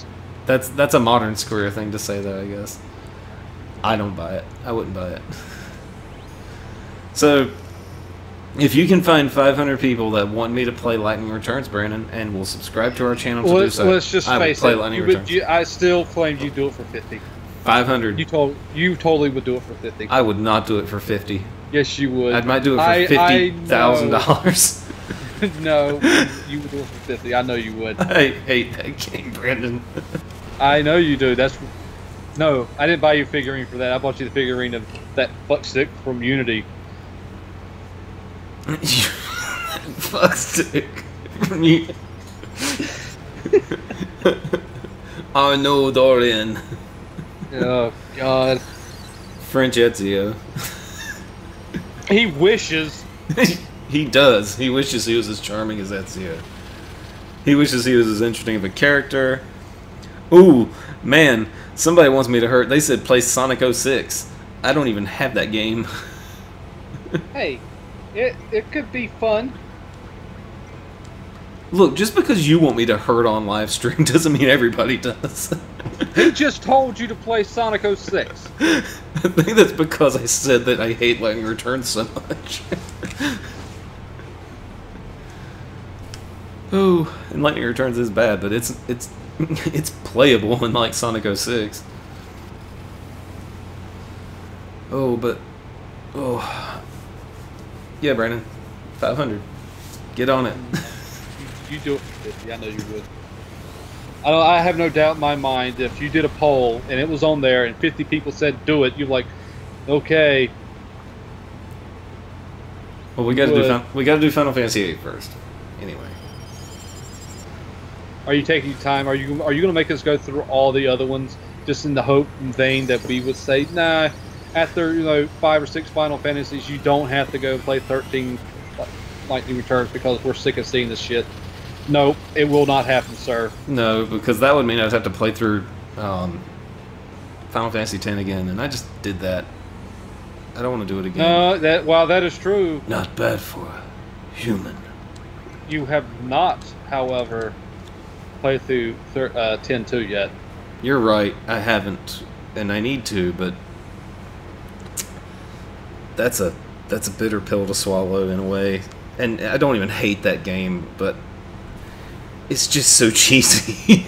That's a modern Square thing to say, though, I guess. I don't buy it. I wouldn't buy it. So, if you can find 500 people that want me to play Lightning Returns, Brandon, and will subscribe to our channel to do so, let's just face play it. Lightning Returns. I still claim you do it for 50. 500. You totally would do it for 50. I would not do it for 50. Yes, you would. I might do it for $50,000. No, you would do it for 50. I know you would. I hate that game, Brandon. I know you do. No, I didn't buy you a figurine for that. I bought you the figurine of that fuckstick from Unity. Fuckstick from Unity. I know, Dorian. Oh, God. French Ezio. He wishes. He does. He wishes he was as charming as Ezio. He wishes he was as interesting of a character. Ooh, man. Somebody wants me to hurt. They said play Sonic 06. I don't even have that game. Hey, it could be fun. Look, just because you want me to hurt on live stream doesn't mean everybody does. He just told you to play Sonic 06. I think that's because I said that I hate Lightning Returns so much. Oh, and Lightning Returns is bad, but it's playable in like Sonic 06. Oh, but yeah, Brandon, 500. Get on it. You do it. Yeah, I know you would. I have no doubt in my mind if you did a poll and it was on there and 50 people said do it, you're like, okay. Well, we got to do Final Fantasy VIII first. Anyway. Are you taking your time? Are you going to make us go through all the other ones just in the hope and vein that we would say, nah, after 5 or 6 Final Fantasies, you don't have to go play 13 Lightning Returns because we're sick of seeing this shit? No, it will not happen, sir. No, because that would mean I'd have to play through Final Fantasy X again, and I just did that. I don't want to do it again. While that is true, not bad for a human. You have not, however, played through 10-2 yet. You're right, I haven't, and I need to, but that's a bitter pill to swallow in a way. And I don't even hate that game, but it's just so cheesy.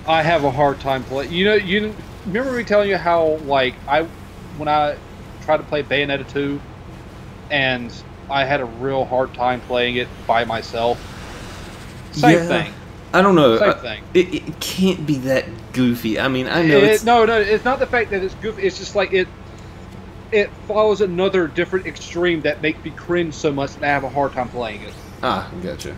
I have a hard time playing. You remember me telling you how when I tried to play Bayonetta 2, and I had a real hard time playing it by myself. Same thing. I don't know. Same thing. It can't be that goofy. I mean, I know it's... No, it's not the fact that it's goofy. It's just like it follows another different extreme that makes me cringe so much that I have a hard time playing it. Ah, gotcha.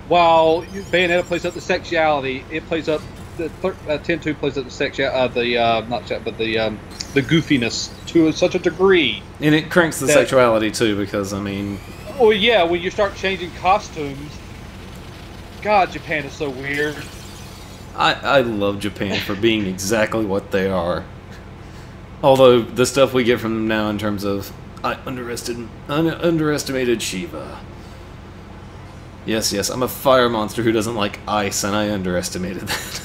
While Bayonetta plays up the sexuality, it plays up the 10-2 plays up the sexuality, the goofiness to such a degree. And it cranks the sexuality too, because I mean. Well, yeah, when you start changing costumes, God, Japan is so weird. I love Japan for being exactly what they are. Although the stuff we get from them now in terms of I underestimated Shiva. Yes, I'm a fire monster who doesn't like ice, and I underestimated that.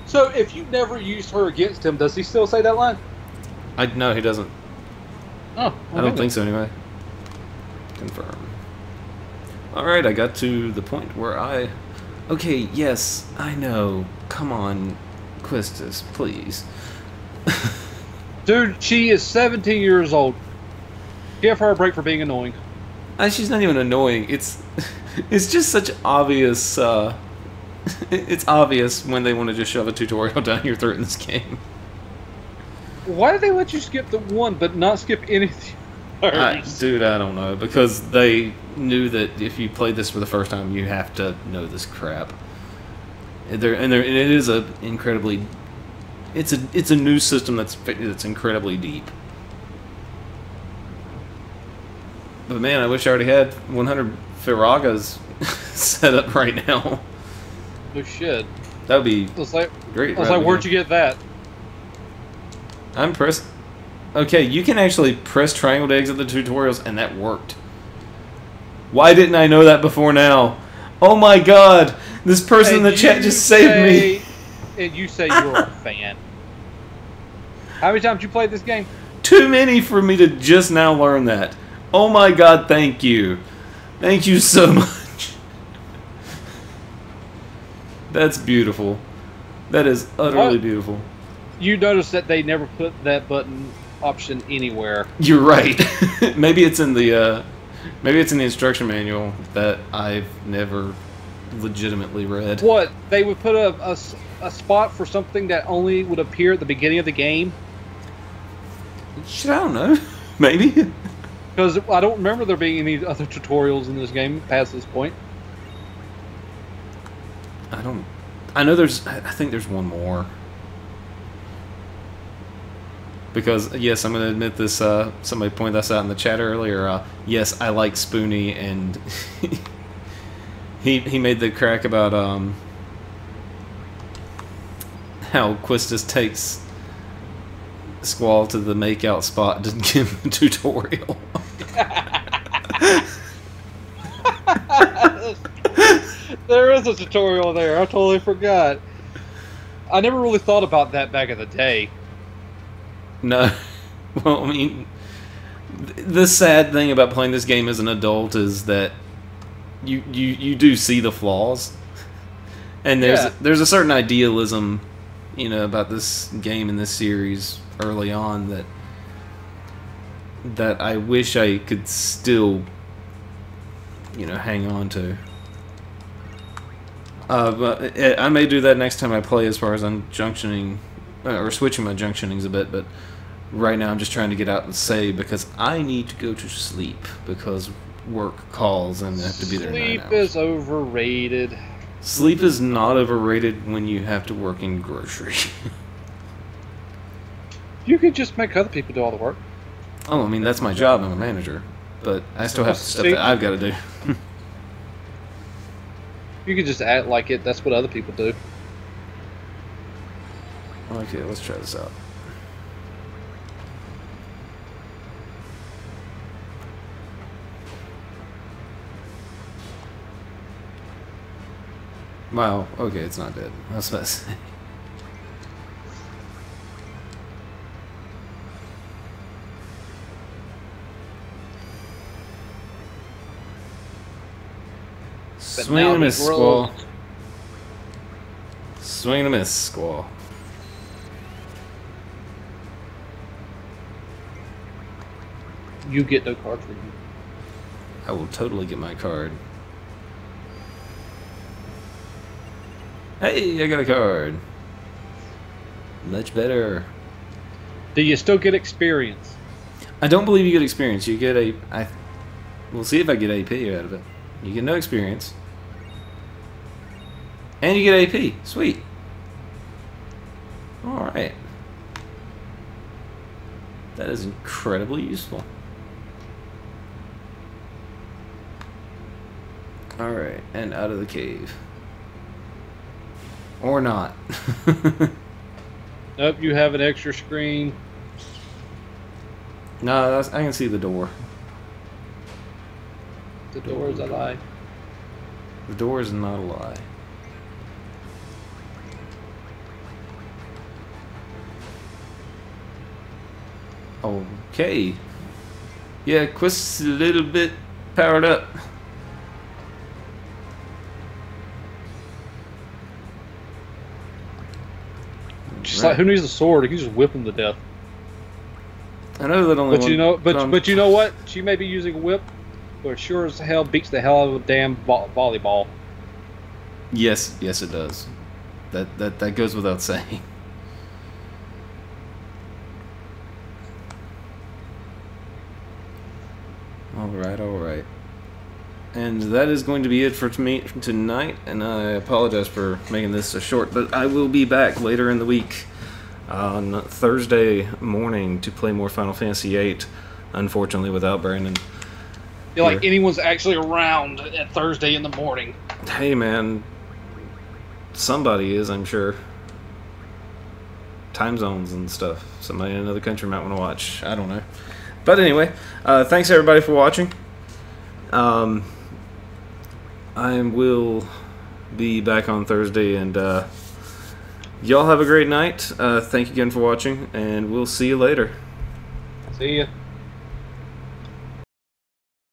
So, if you never used her against him, does he still say that line? No, he doesn't. Oh, I don't think so, anyway. Confirm. Alright, I got to the point where okay, yes, I know. Come on, Quistis, please. Dude, she is 17 years old. Give her a break for being annoying. She's not even annoying. It's just such obvious. It's obvious when they want to just shove a tutorial down your throat in this game. Why did they let you skip the one but not skip anything? Dude, I don't know, because they knew that if you played this for the first time, you have to know this crap. And it is a incredibly. It's a new system that's incredibly deep. But man, I wish I already had 100 Firagas set up right now. No shit. That would be great. I was like, where'd you get that? I'm pressed. Okay, you can actually press triangle to exit the tutorials, and that worked. Why didn't I know that before now? Oh my god! This person in the chat just saved me! And you say you're a fan. How many times you played this game? Too many for me to just now learn that. Oh my god, thank you. Thank you so much. That's beautiful. That is utterly beautiful. You notice that they never put that button option anywhere. You're right. Maybe it's in the instruction manual that I've never legitimately read. What? They would put a spot for something that only would appear at the beginning of the game? Shit, I don't know. Maybe. Because I don't remember there being any other tutorials in this game past this point. I know there's. I think there's one more. Because yes, I'm going to admit this. Somebody pointed this out in the chat earlier. Yes, I like Spoonie, and he made the crack about how Quistis takes Squall to the makeout spot to give him a tutorial. There is a tutorial there. I totally forgot. I never really thought about that back in the day. No. Well, I mean, the sad thing about playing this game as an adult is that you do see the flaws. And there's a certain idealism, you know, about this game and this series early on that I wish I could still, you know, hang on to. But I may do that next time I play, as far as I'm junctioning or switching my junctionings a bit. But right now I'm just trying to get out and save because I need to go to sleep because work calls and I have to be there 9 hours. Sleep is overrated. Sleep is not overrated when you have to work in grocery. You could just make other people do all the work. Oh, I mean, that's my job. I'm a manager. But I still have stuff that I've got to do. You could just act like it. That's what other people do. Okay, let's try this out. Wow, okay, it's not dead. I was about to say. Swing and a miss, Squall. Swing and a miss, Squall. You get no card for you. I will totally get my card. Hey, I got a card. Much better. Do you still get experience? I don't believe you get experience. You get we'll see if I get AP out of it. You get no experience. And you get AP. Sweet. Alright. That is incredibly useful. Alright, and out of the cave. Or not. Nope, you have an extra screen. No, I can see the door. The door is a lie. The door is not a lie. Okay. Yeah, Quist's a little bit powered up. Just like, who needs a sword? You can just whip him to death. I know that only. But you know, but you know what? She may be using a whip, but it sure as hell beats the hell out of a damn volleyball. Yes, yes, it does. That goes without saying. All right. And that is going to be it for me tonight, and I apologize for making this so short, but I will be back later in the week on Thursday morning to play more Final Fantasy VIII, unfortunately without Brandon. Feel like anyone's actually around at Thursday in the morning. Hey man, somebody is, I'm sure. Time zones and stuff. Somebody in another country might want to watch. I don't know. But anyway, thanks everybody for watching. I will be back on Thursday, and y'all have a great night. Thank you again for watching, and we'll see you later. See ya.